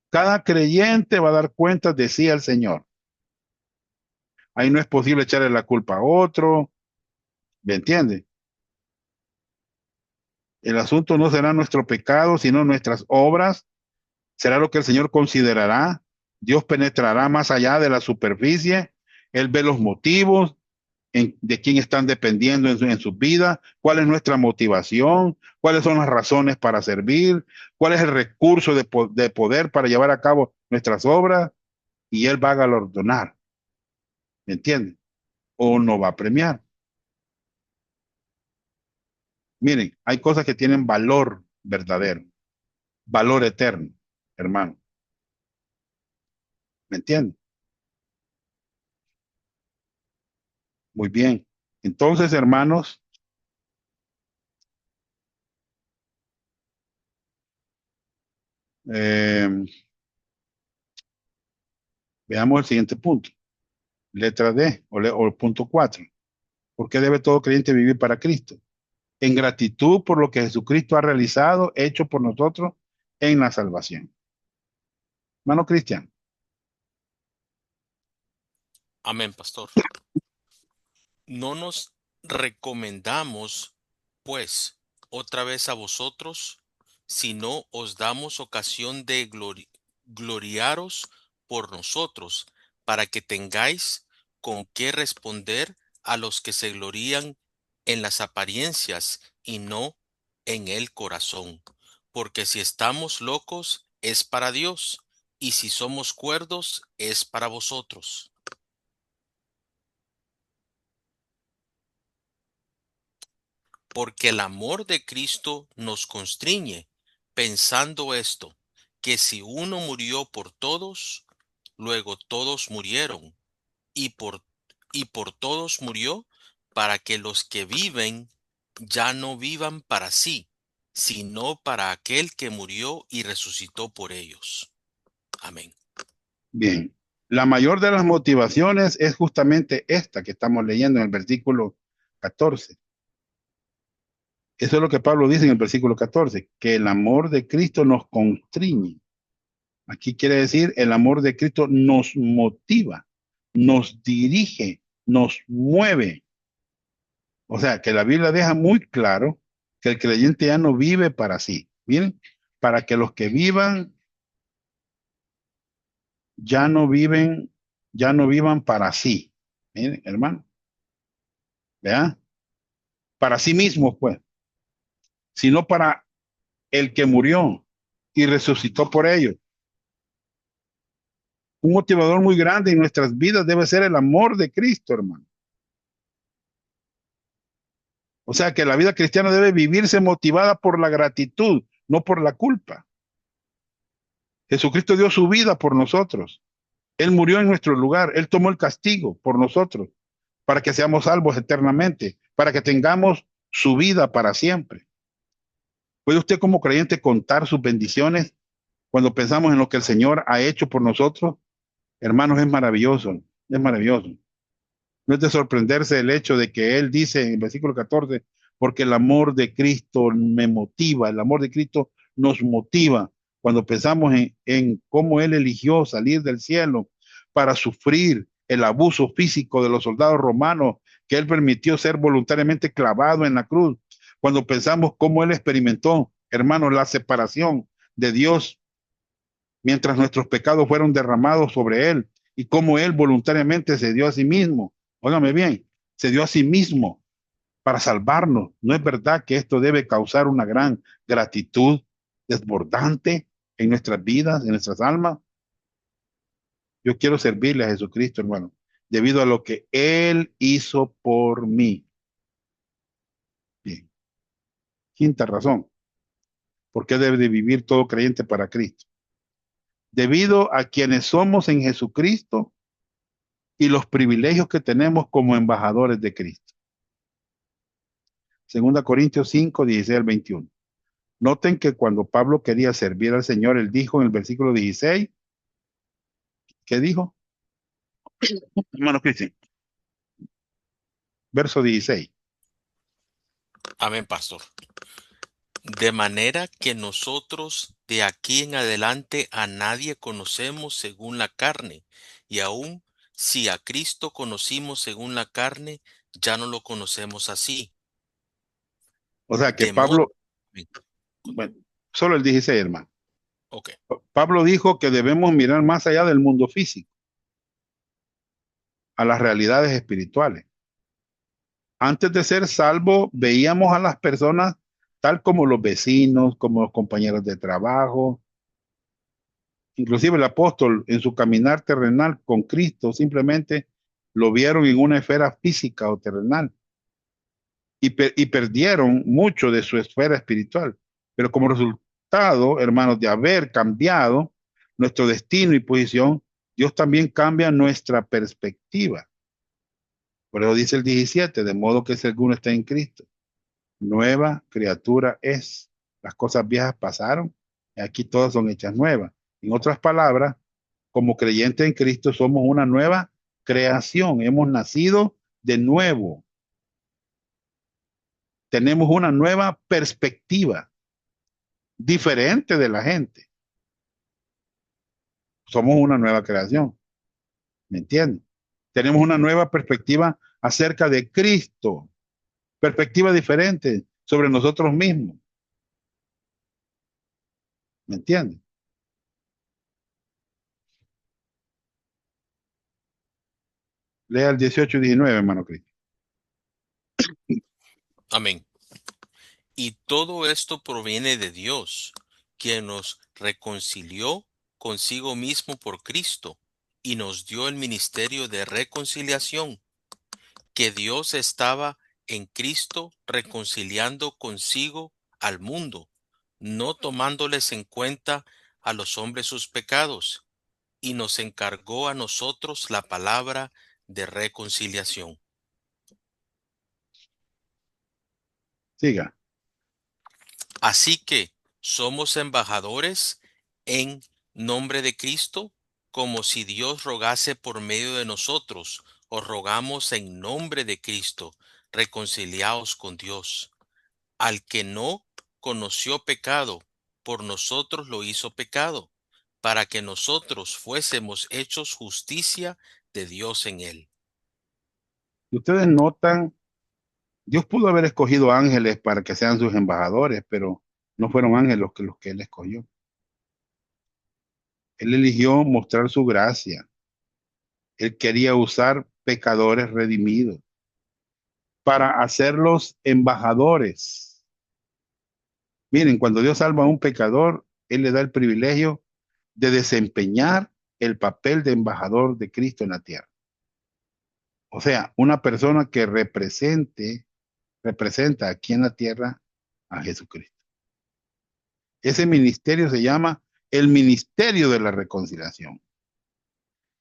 Cada creyente va a dar cuenta de sí al Señor. Ahí no es posible echarle la culpa a otro. ¿Me entiendes? El asunto no será nuestro pecado, sino nuestras obras. Será lo que el Señor considerará. Dios penetrará más allá de la superficie. Él ve los motivos de quién están dependiendo en sus vidas, cuál es nuestra motivación, cuáles son las razones para servir, cuál es el recurso de poder para llevar a cabo nuestras obras, y Él va a galardonar. ¿Me entienden? O no va a premiar. Miren, hay cosas que tienen valor verdadero, valor eterno, hermano. ¿Me entienden? Muy bien. Entonces, hermanos, Eh, Veamos el siguiente punto. Letra D o punto 4. ¿Por qué debe todo creyente vivir para Cristo? En gratitud por lo que Jesucristo ha realizado, hecho por nosotros en la salvación. Hermano Cristian, Amén, pastor. No nos recomendamos, pues, otra vez a vosotros, sino os damos ocasión de gloriaros por nosotros, para que tengáis con qué responder a los que se glorían en las apariencias y no en el corazón. Porque si estamos locos, es para Dios, y si somos cuerdos, es para vosotros. Porque el amor de Cristo nos constriñe, pensando esto, que si uno murió por todos, luego todos murieron, y por, y por todos murió, para que los que viven ya no vivan para sí, sino para aquel que murió y resucitó por ellos. Amén. bien. La mayor de las motivaciones es justamente esta que estamos leyendo en el versículo 14. Eso es lo que Pablo dice en el versículo 14, que el amor de Cristo nos constriñe. Aquí quiere decir, el amor de Cristo nos motiva, nos dirige, nos mueve. O sea, que la Biblia deja muy claro que el creyente ya no vive para sí. Miren, para que los que vivan ya no viven, ya no vivan para sí. Miren, hermano, ¿verdad? Para sí mismos, pues, sino para el que murió y resucitó por ellos. Un motivador muy grande en nuestras vidas debe ser el amor de Cristo, hermano. O sea que la vida cristiana debe vivirse motivada por la gratitud, no por la culpa. Jesucristo dio su vida por nosotros. Él murió en nuestro lugar. Él tomó el castigo por nosotros para que seamos salvos eternamente, para que tengamos su vida para siempre. ¿Puede usted como creyente contar sus bendiciones cuando pensamos en lo que el Señor ha hecho por nosotros? Hermanos, es maravilloso, es maravilloso. No es de sorprenderse el hecho de que Él dice en el versículo 14, porque el amor de Cristo me motiva, el amor de Cristo nos motiva cuando pensamos en cómo Él eligió salir del cielo para sufrir el abuso físico de los soldados romanos, que Él permitió ser voluntariamente clavado en la cruz, cuando pensamos cómo Él experimentó, hermanos, la separación de Dios mientras nuestros pecados fueron derramados sobre Él y cómo Él voluntariamente se dio a sí mismo. Óigame bien, se dio a sí mismo para salvarnos. ¿No es verdad que esto debe causar una gran gratitud desbordante en nuestras vidas, en nuestras almas? Yo quiero servirle a Jesucristo, hermano, debido a lo que Él hizo por mí. Bien. Quinta razón, ¿por qué debe de vivir todo creyente para Cristo? Debido a quienes somos en Jesucristo y los privilegios que tenemos como embajadores de Cristo. Segunda Corintios 5, 16 al 21. Noten que cuando Pablo quería servir al Señor, él dijo en el versículo 16, ¿qué dijo? Hermano Cristian, verso 16. Amén, pastor. De manera que nosotros de aquí en adelante a nadie conocemos según la carne, y aun si a Cristo conocimos según la carne, ya no lo conocemos así. O sea que De modo, Pablo, bueno, solo el 16, hermano. ok, Pablo dijo que debemos mirar más allá del mundo físico, a las realidades espirituales. Antes de ser salvo, veíamos a las personas tal como los vecinos, como los compañeros de trabajo. Inclusive el apóstol en su caminar terrenal con Cristo simplemente lo vieron en una esfera física o terrenal y perdieron mucho de su esfera espiritual. Pero como resultado, hermanos, de haber cambiado nuestro destino y posición, Dios también cambia nuestra perspectiva. Por eso dice el 17, de modo que si alguno está en Cristo, nueva criatura es. Las cosas viejas pasaron Aquí todas son hechas nuevas. En otras palabras, como creyentes en Cristo somos una nueva creación. Hemos nacido de nuevo. Tenemos una nueva perspectiva, diferente de la gente. Somos una nueva creación. ¿Me entiendes? Tenemos una nueva perspectiva acerca de Cristo. Perspectiva diferente sobre nosotros mismos. ¿Me entiendes? Lea el 18 y 19, hermano Cristo. Amén. Y todo esto proviene de Dios, quien nos reconcilió consigo mismo por Cristo y nos dio el ministerio de reconciliación, que Dios estaba en Cristo reconciliando consigo al mundo, no tomándoles en cuenta a los hombres sus pecados, y nos encargó a nosotros la palabra de reconciliación. Siga. Así que somos embajadores en nombre de Cristo, como si Dios rogase por medio de nosotros. Os rogamos en nombre de Cristo, reconciliaos con Dios. Al que no conoció pecado, por nosotros lo hizo pecado, para que nosotros fuésemos hechos justicia de Dios en él. Ustedes notan, Dios pudo haber escogido ángeles para que sean sus embajadores, pero no fueron ángeles los que él escogió. Él eligió mostrar su gracia. Él quería usar pecadores redimidos para hacerlos embajadores. Miren, cuando Dios salva a un pecador, Él le da el privilegio de desempeñar el papel de embajador de Cristo en la tierra. O sea, una persona que representa aquí en la tierra a Jesucristo. Ese ministerio se llama el ministerio de la reconciliación.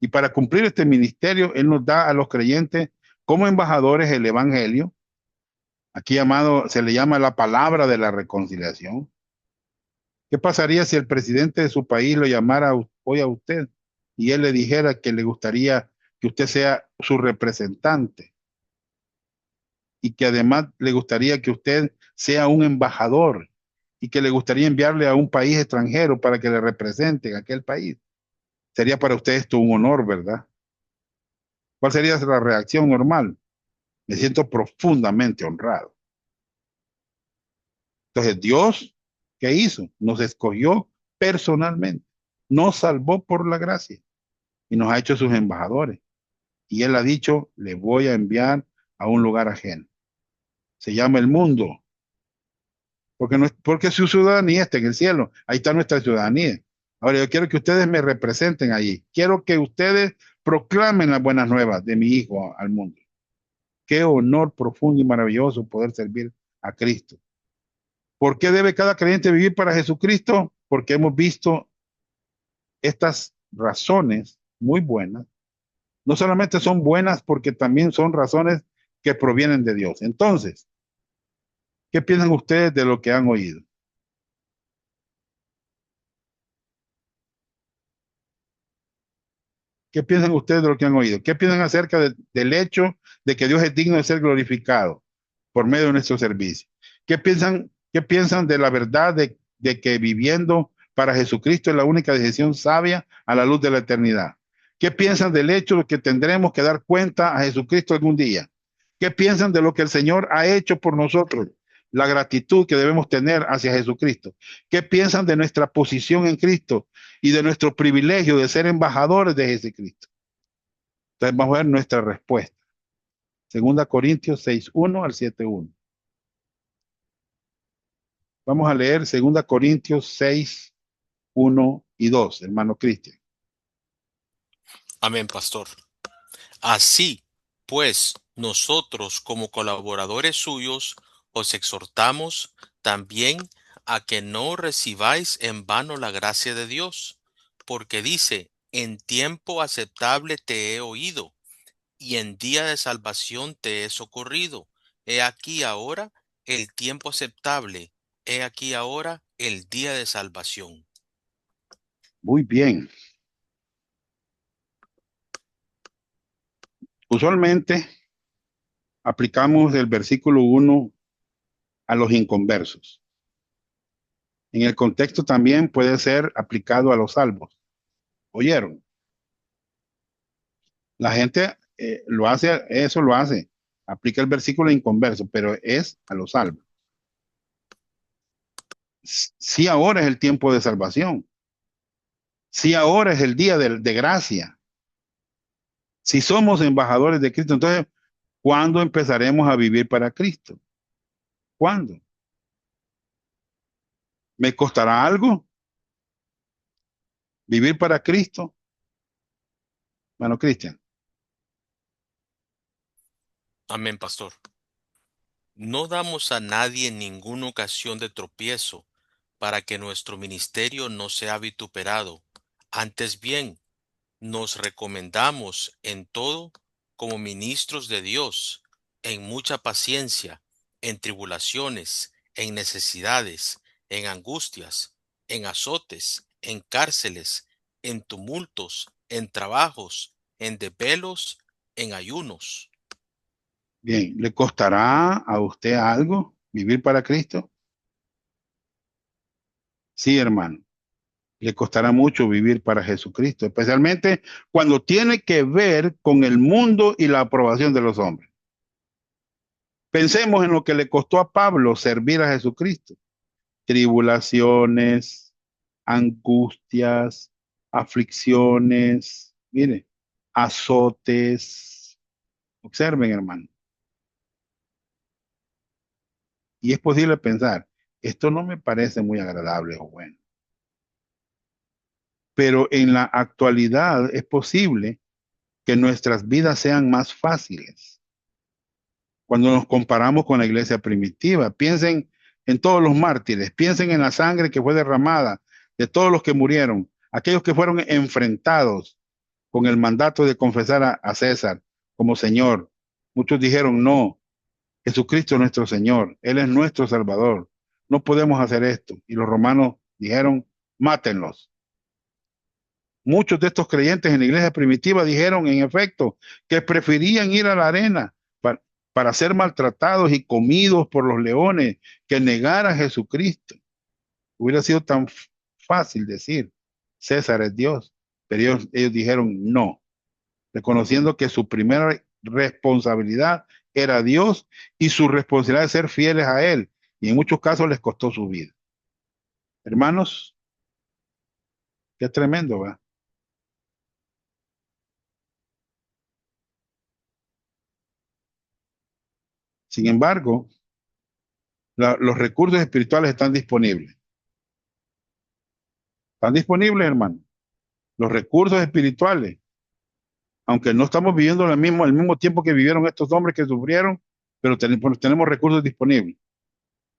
Y para cumplir este ministerio, Él nos da a los creyentes como embajadores el evangelio. Aquí llamado, se le llama la palabra de la reconciliación. ¿Qué pasaría si el presidente de su país lo llamara hoy a usted y él le dijera que le gustaría que usted sea su representante y que además le gustaría que usted sea un embajador y que le gustaría enviarle a un país extranjero para que le represente en aquel país? Sería para usted esto un honor, ¿verdad? ¿Cuál sería la reacción normal? Me siento profundamente honrado. Entonces, Dios, ¿qué hizo? Nos escogió personalmente, nos salvó por la gracia y nos ha hecho sus embajadores. Y Él ha dicho, le voy a enviar a un lugar ajeno. Se llama el mundo, porque, no, porque su ciudadanía está en el cielo. Ahí está nuestra ciudadanía. Ahora, yo quiero que ustedes me representen allí. Quiero que ustedes proclamen las buenas nuevas de mi Hijo al mundo. Qué honor profundo y maravilloso poder servir a Cristo. ¿Por qué debe cada creyente vivir para Jesucristo? Porque hemos visto estas razones muy buenas. No solamente son buenas, porque también son razones que provienen de Dios. Entonces, ¿qué piensan ustedes de lo que han oído? ¿Qué piensan ustedes de lo que han oído? ¿Qué piensan acerca del hecho de que Dios es digno de ser glorificado por medio de nuestro servicio? Qué piensan de la verdad de que viviendo para Jesucristo es la única decisión sabia a la luz de la eternidad? ¿Qué piensan del hecho de que tendremos que dar cuenta a Jesucristo algún día? ¿Qué piensan de lo que el Señor ha hecho por nosotros? La gratitud que debemos tener hacia Jesucristo. ¿Qué piensan de nuestra posición en Cristo y de nuestro privilegio de ser embajadores de Jesucristo? Entonces vamos a ver nuestra respuesta. Segunda Corintios 6:1 al 7:1. Vamos a leer Segunda Corintios 6:1 y 2, hermano Cristian. Amén, pastor. Así, pues, nosotros como colaboradores suyos os exhortamos también a que no recibáis en vano la gracia de Dios, porque dice, en tiempo aceptable te he oído, y en día de salvación te he socorrido. He aquí ahora el tiempo aceptable. He aquí ahora el día de salvación. Muy bien. Usualmente aplicamos el versículo 1 a los inconversos. En el contexto también puede ser aplicado a los salvos. ¿Oyeron? La gente lo hace, eso lo hace. Aplica el versículo inconverso, pero es a los salvos. Sí, ahora es el tiempo de salvación. Sí, ahora es el día de gracia. Si somos embajadores de Cristo, entonces, ¿cuándo empezaremos a vivir para Cristo? ¿Cuándo? ¿Me costará algo vivir para Cristo? Bueno, Cristian, Amén, pastor. No damos a nadie ninguna ocasión de tropiezo para que nuestro ministerio no sea vituperado. Antes bien, nos recomendamos en todo como ministros de Dios, en mucha paciencia, en tribulaciones, en necesidades, en angustias, en azotes, en cárceles, en tumultos, en trabajos, en desvelos, en ayunos. bien, ¿le costará a usted algo vivir para Cristo? Sí, hermano, le costará mucho vivir para Jesucristo, especialmente cuando tiene que ver con el mundo y la aprobación de los hombres. Pensemos en lo que le costó a Pablo servir a Jesucristo. Tribulaciones, angustias, aflicciones, mire, azotes. Observen, hermano. Y es posible pensar, esto no me parece muy agradable o bueno. Pero en la actualidad es posible que nuestras vidas sean más fáciles. Cuando nos comparamos con la iglesia primitiva, piensen en todos los mártires, piensen en la sangre que fue derramada de todos los que murieron, aquellos que fueron enfrentados con el mandato de confesar a César como Señor. Muchos dijeron, no, Jesucristo es nuestro Señor, Él es nuestro Salvador, no podemos hacer esto. Y los romanos dijeron, mátenlos. Muchos de estos creyentes en la iglesia primitiva dijeron, en efecto, que preferían ir a la arena para ser maltratados y comidos por los leones que negar a Jesucristo. Hubiera sido tan fácil decir, César es Dios, pero ellos dijeron no, reconociendo que su primera responsabilidad era Dios y su responsabilidad de ser fieles a Él. Y en muchos casos les costó su vida. Hermanos, qué tremendo, ¿va? Sin embargo, los recursos espirituales están disponibles. Están disponibles, hermano. Los recursos espirituales, aunque no estamos viviendo el mismo tiempo que vivieron estos hombres que sufrieron, pero tenemos recursos disponibles.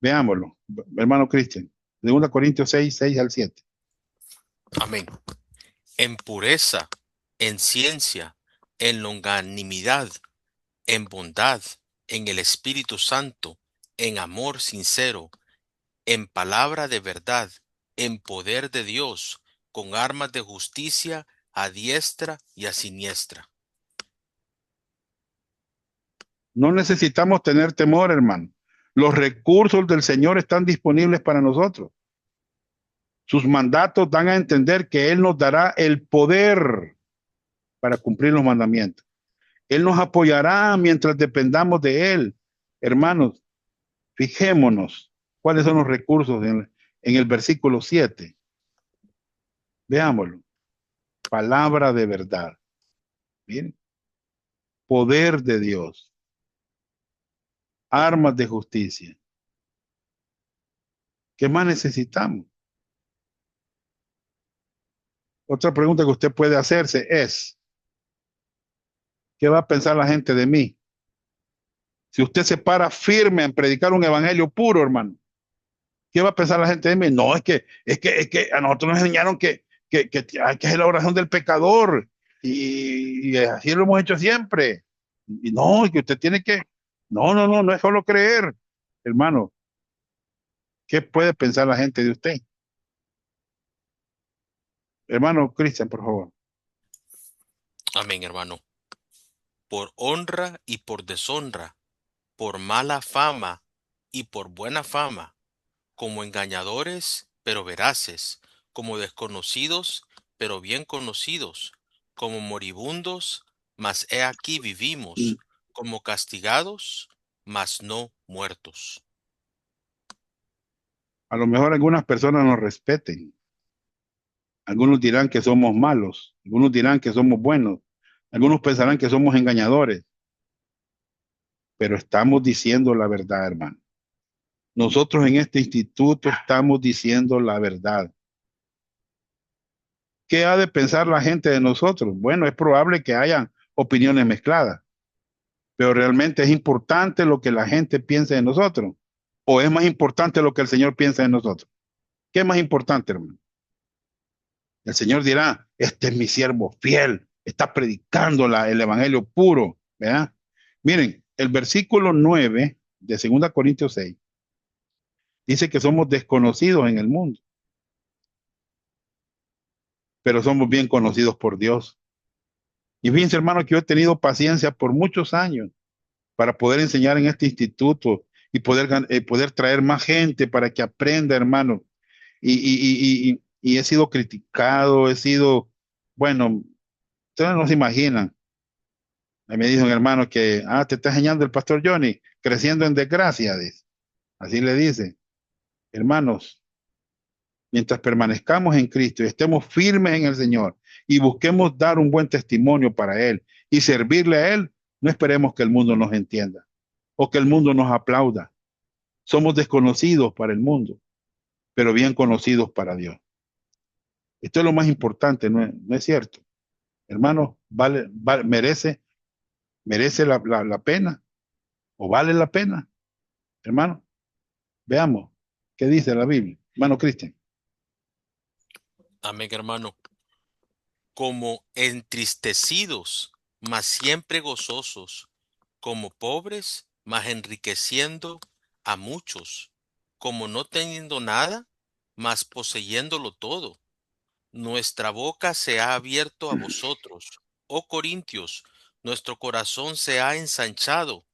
Veámoslo, hermano Cristian. 2 Corintios 6, 6 al 7. Amén. En pureza, en ciencia, en longanimidad, en bondad, en el Espíritu Santo, en amor sincero, en palabra de verdad, en poder de Dios, con armas de justicia a diestra y a siniestra. No necesitamos tener temor, hermano. Los recursos del Señor están disponibles para nosotros. Sus mandatos dan a entender que Él nos dará el poder para cumplir los mandamientos. Él nos apoyará mientras dependamos de Él. Hermanos, fijémonos cuáles son los recursos en el versículo 7. Veámoslo. Palabra de verdad. Miren, poder de Dios. Armas de justicia. ¿Qué más necesitamos? Otra pregunta que usted puede hacerse es, ¿qué va a pensar la gente de mí? Si usted se para firme en predicar un evangelio puro, hermano, ¿qué va a pensar la gente de mí? No, es que a nosotros nos enseñaron que hay que hacer la oración del pecador y así lo hemos hecho siempre. Y no, que usted tiene que, no, no, no, no es solo creer, hermano. ¿Qué puede pensar la gente de usted? Hermano Cristian, por favor. Amén, hermano. Por honra y por deshonra, por mala fama y por buena fama, como engañadores, pero veraces, como desconocidos, pero bien conocidos, como moribundos, mas he aquí Mm, vivimos, como castigados, mas no muertos. A lo mejor algunas personas nos respeten. Algunos dirán que somos malos. Algunos dirán que somos buenos. Algunos pensarán que somos engañadores. Pero estamos diciendo la verdad, hermano. Nosotros en este instituto estamos diciendo la verdad. ¿Qué ha de pensar la gente de nosotros? Bueno, es probable que haya opiniones mezcladas, pero realmente es importante lo que la gente piense de nosotros. ¿O es más importante lo que el Señor piensa de nosotros? ¿Qué es más importante, hermano? El Señor dirá, este es mi siervo fiel, está predicando el evangelio puro, ¿verdad? Miren, el versículo 9 de 2 Corintios 6 dice que somos desconocidos en el mundo, pero somos bien conocidos por Dios. Y fíjense, hermano, que yo he tenido paciencia por muchos años para poder enseñar en este instituto y poder traer más gente para que aprenda, hermano. Y he sido criticado, he sido, bueno, ustedes no se imaginan. Ahí me dijo un hermano que, te está enseñando el pastor Johnny, creciendo en desgracia, dice. Así le dice, hermanos, mientras permanezcamos en Cristo y estemos firmes en el Señor y busquemos dar un buen testimonio para Él y servirle a Él, no esperemos que el mundo nos entienda o que el mundo nos aplauda. Somos desconocidos para el mundo, pero bien conocidos para Dios. Esto es lo más importante, ¿no es cierto? Hermano, merece la pena o vale la pena, hermano. Veamos qué dice la Biblia. Hermano Cristian. Amén, hermano. Como entristecidos, mas siempre gozosos, como pobres, mas enriqueciendo a muchos, como no teniendo nada, mas poseyéndolo todo. Nuestra boca se ha abierto a vosotros, oh Corintios, nuestro corazón se ha ensanchado.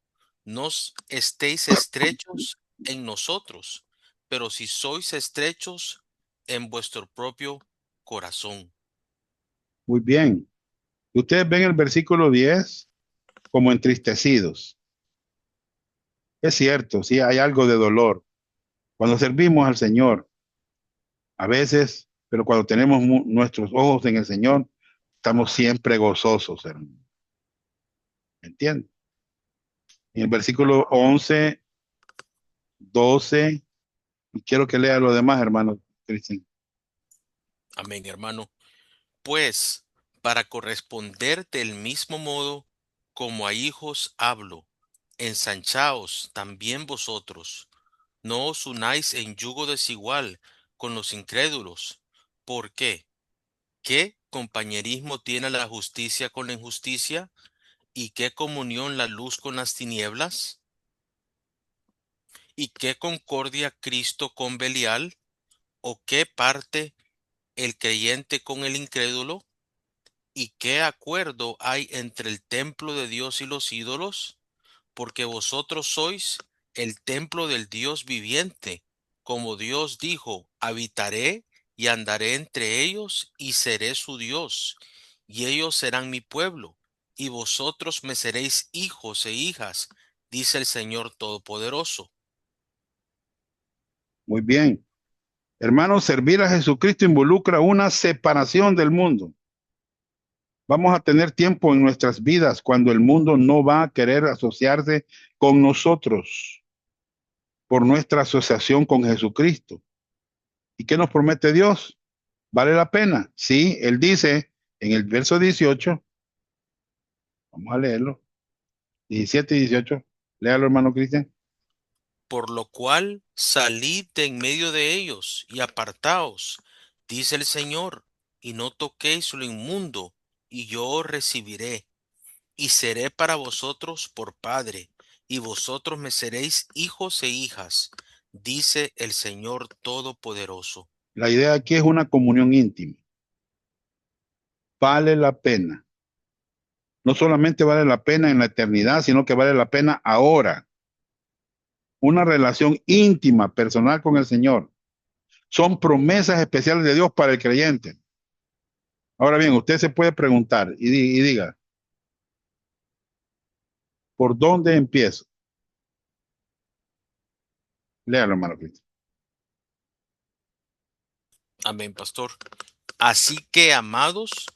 No estéis estrechos en nosotros, pero si sois estrechos en vuestro propio corazón. Muy bien. Ustedes ven el versículo 10 como entristecidos. Es cierto, sí, hay algo de dolor. Cuando servimos al Señor, a veces, pero cuando tenemos nuestros ojos en el Señor, estamos siempre gozosos, hermano. ¿Entiendes? En el versículo 11, 12, y quiero que lea lo demás, hermano Cristian. Amén, hermano. Pues, para corresponder del mismo modo como a hijos hablo, ensanchaos también vosotros. No os unáis en yugo desigual con los incrédulos. ¿Por qué? ¿Qué compañerismo tiene la justicia con la injusticia? ¿Y qué comunión la luz con las tinieblas? ¿Y qué concordia Cristo con Belial? ¿O qué parte el creyente con el incrédulo? ¿Y qué acuerdo hay entre el templo de Dios y los ídolos? Porque vosotros sois el templo del Dios viviente. Como Dios dijo, habitaré y andaré entre ellos y seré su Dios, y ellos serán mi pueblo, y vosotros me seréis hijos e hijas, dice el Señor Todopoderoso. Muy bien. Hermanos, servir a Jesucristo involucra una separación del mundo. Vamos a tener tiempo en nuestras vidas cuando el mundo no va a querer asociarse con nosotros por nuestra asociación con Jesucristo. ¿Y qué nos promete Dios? ¿Vale la pena? Sí, Él dice en el verso 18, vamos a leerlo, 17 y 18, léalo hermano Cristian. Por lo cual salid de en medio de ellos y apartaos, dice el Señor, y no toquéis lo inmundo, y yo os recibiré, y seré para vosotros por padre, y vosotros me seréis hijos e hijas, dice el Señor Todopoderoso. La idea aquí es una comunión íntima. Vale la pena. No solamente vale la pena en la eternidad, sino que vale la pena ahora. Una relación íntima, personal con el Señor. Son promesas especiales de Dios para el creyente. Ahora bien, usted se puede preguntar y diga, ¿por dónde empiezo? Léalo, hermano Cristo. Amén, pastor. Así que, amados,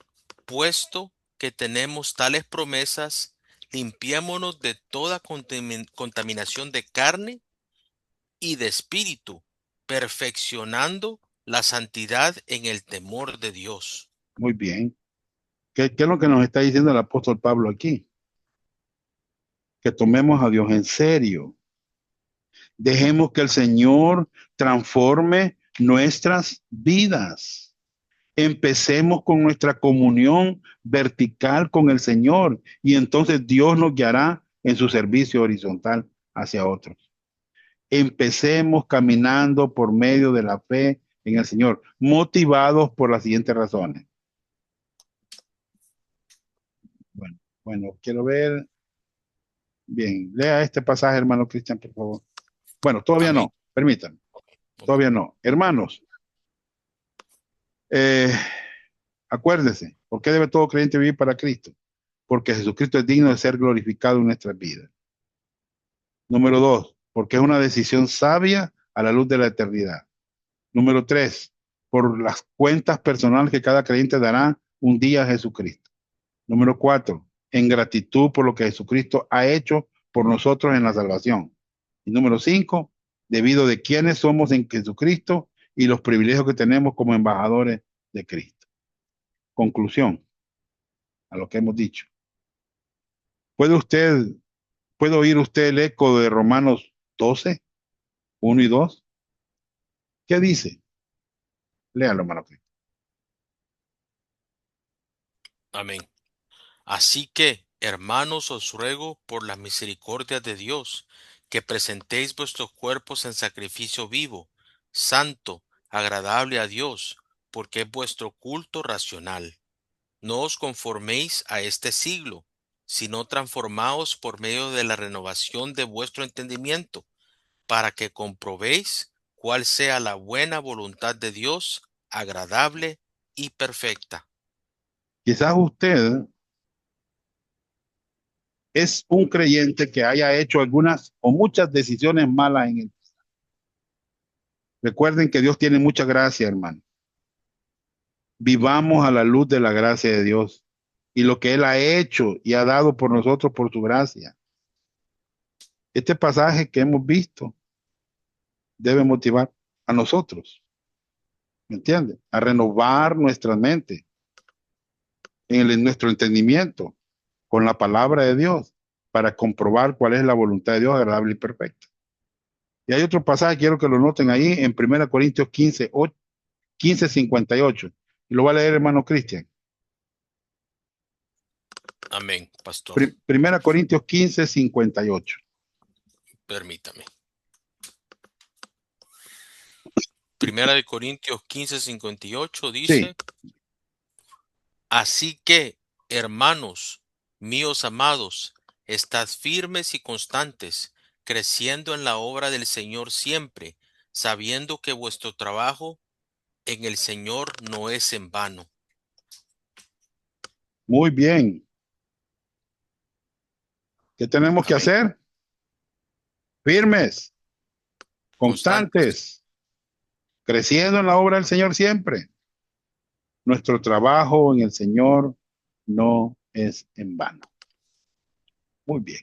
puesto que tenemos tales promesas, limpiémonos de toda contaminación de carne y de espíritu, perfeccionando la santidad en el temor de Dios. Muy bien. ¿Qué es lo que nos está diciendo el apóstol Pablo aquí? Que tomemos a Dios en serio. Dejemos que el Señor transforme nuestras vidas. Empecemos con nuestra comunión vertical con el Señor y entonces Dios nos guiará en su servicio horizontal hacia otros. Empecemos caminando por medio de la fe en el Señor, motivados por las siguientes razones. Bueno, quiero ver. Bien, lea este pasaje, hermano Cristian, por favor. Bueno, todavía Amén. no, permítanme, Ok. todavía no. Hermanos, eh, acuérdese, ¿por qué debe todo creyente vivir para Cristo? Porque Jesucristo es digno de ser glorificado en nuestras vidas. Número dos, porque es una decisión sabia a la luz de la eternidad. Número tres, por las cuentas personales que cada creyente dará un día a Jesucristo. Número cuatro, en gratitud por lo que Jesucristo ha hecho por nosotros en la salvación. Y número cinco, debido de quiénes somos en Jesucristo y los privilegios que tenemos como embajadores de Cristo. Conclusión a lo que hemos dicho. ¿Puede usted, puede oír usted el eco de Romanos 12, 1 y 2? ¿Qué dice? Léalo, hermano. Amén. Así que, hermanos, os ruego por las misericordias de Dios, que presentéis vuestros cuerpos en sacrificio vivo, santo, agradable a Dios, porque es vuestro culto racional. No os conforméis a este siglo, sino transformaos por medio de la renovación de vuestro entendimiento, para que comprobéis cuál sea la buena voluntad de Dios, agradable y perfecta. Quizás usted es un creyente que haya hecho algunas o muchas decisiones malas en él. Recuerden que Dios tiene mucha gracia, hermano. Vivamos a la luz de la gracia de Dios y lo que Él ha hecho y ha dado por nosotros por su gracia. Este pasaje que hemos visto debe motivar a nosotros, ¿me entiende? A renovar nuestra mente, en nuestro entendimiento con la palabra de Dios para comprobar cuál es la voluntad de Dios agradable y perfecta. Y hay otro pasaje, quiero que lo noten ahí en 1 Corintios 15:58. Y lo va a leer hermano Cristian. Amén, pastor. 1 Corintios 15:58. Permítame. Primera de Corintios 15:58 Sí, dice, así que, hermanos míos amados, estad firmes y constantes, creciendo en la obra del Señor siempre, sabiendo que vuestro trabajo en el Señor no es en vano. muy bien. ¿Qué tenemos que Amén. hacer? Firmes, Constantes. constantes, creciendo en la obra del Señor siempre. Nuestro trabajo en el Señor no es en vano. Muy bien.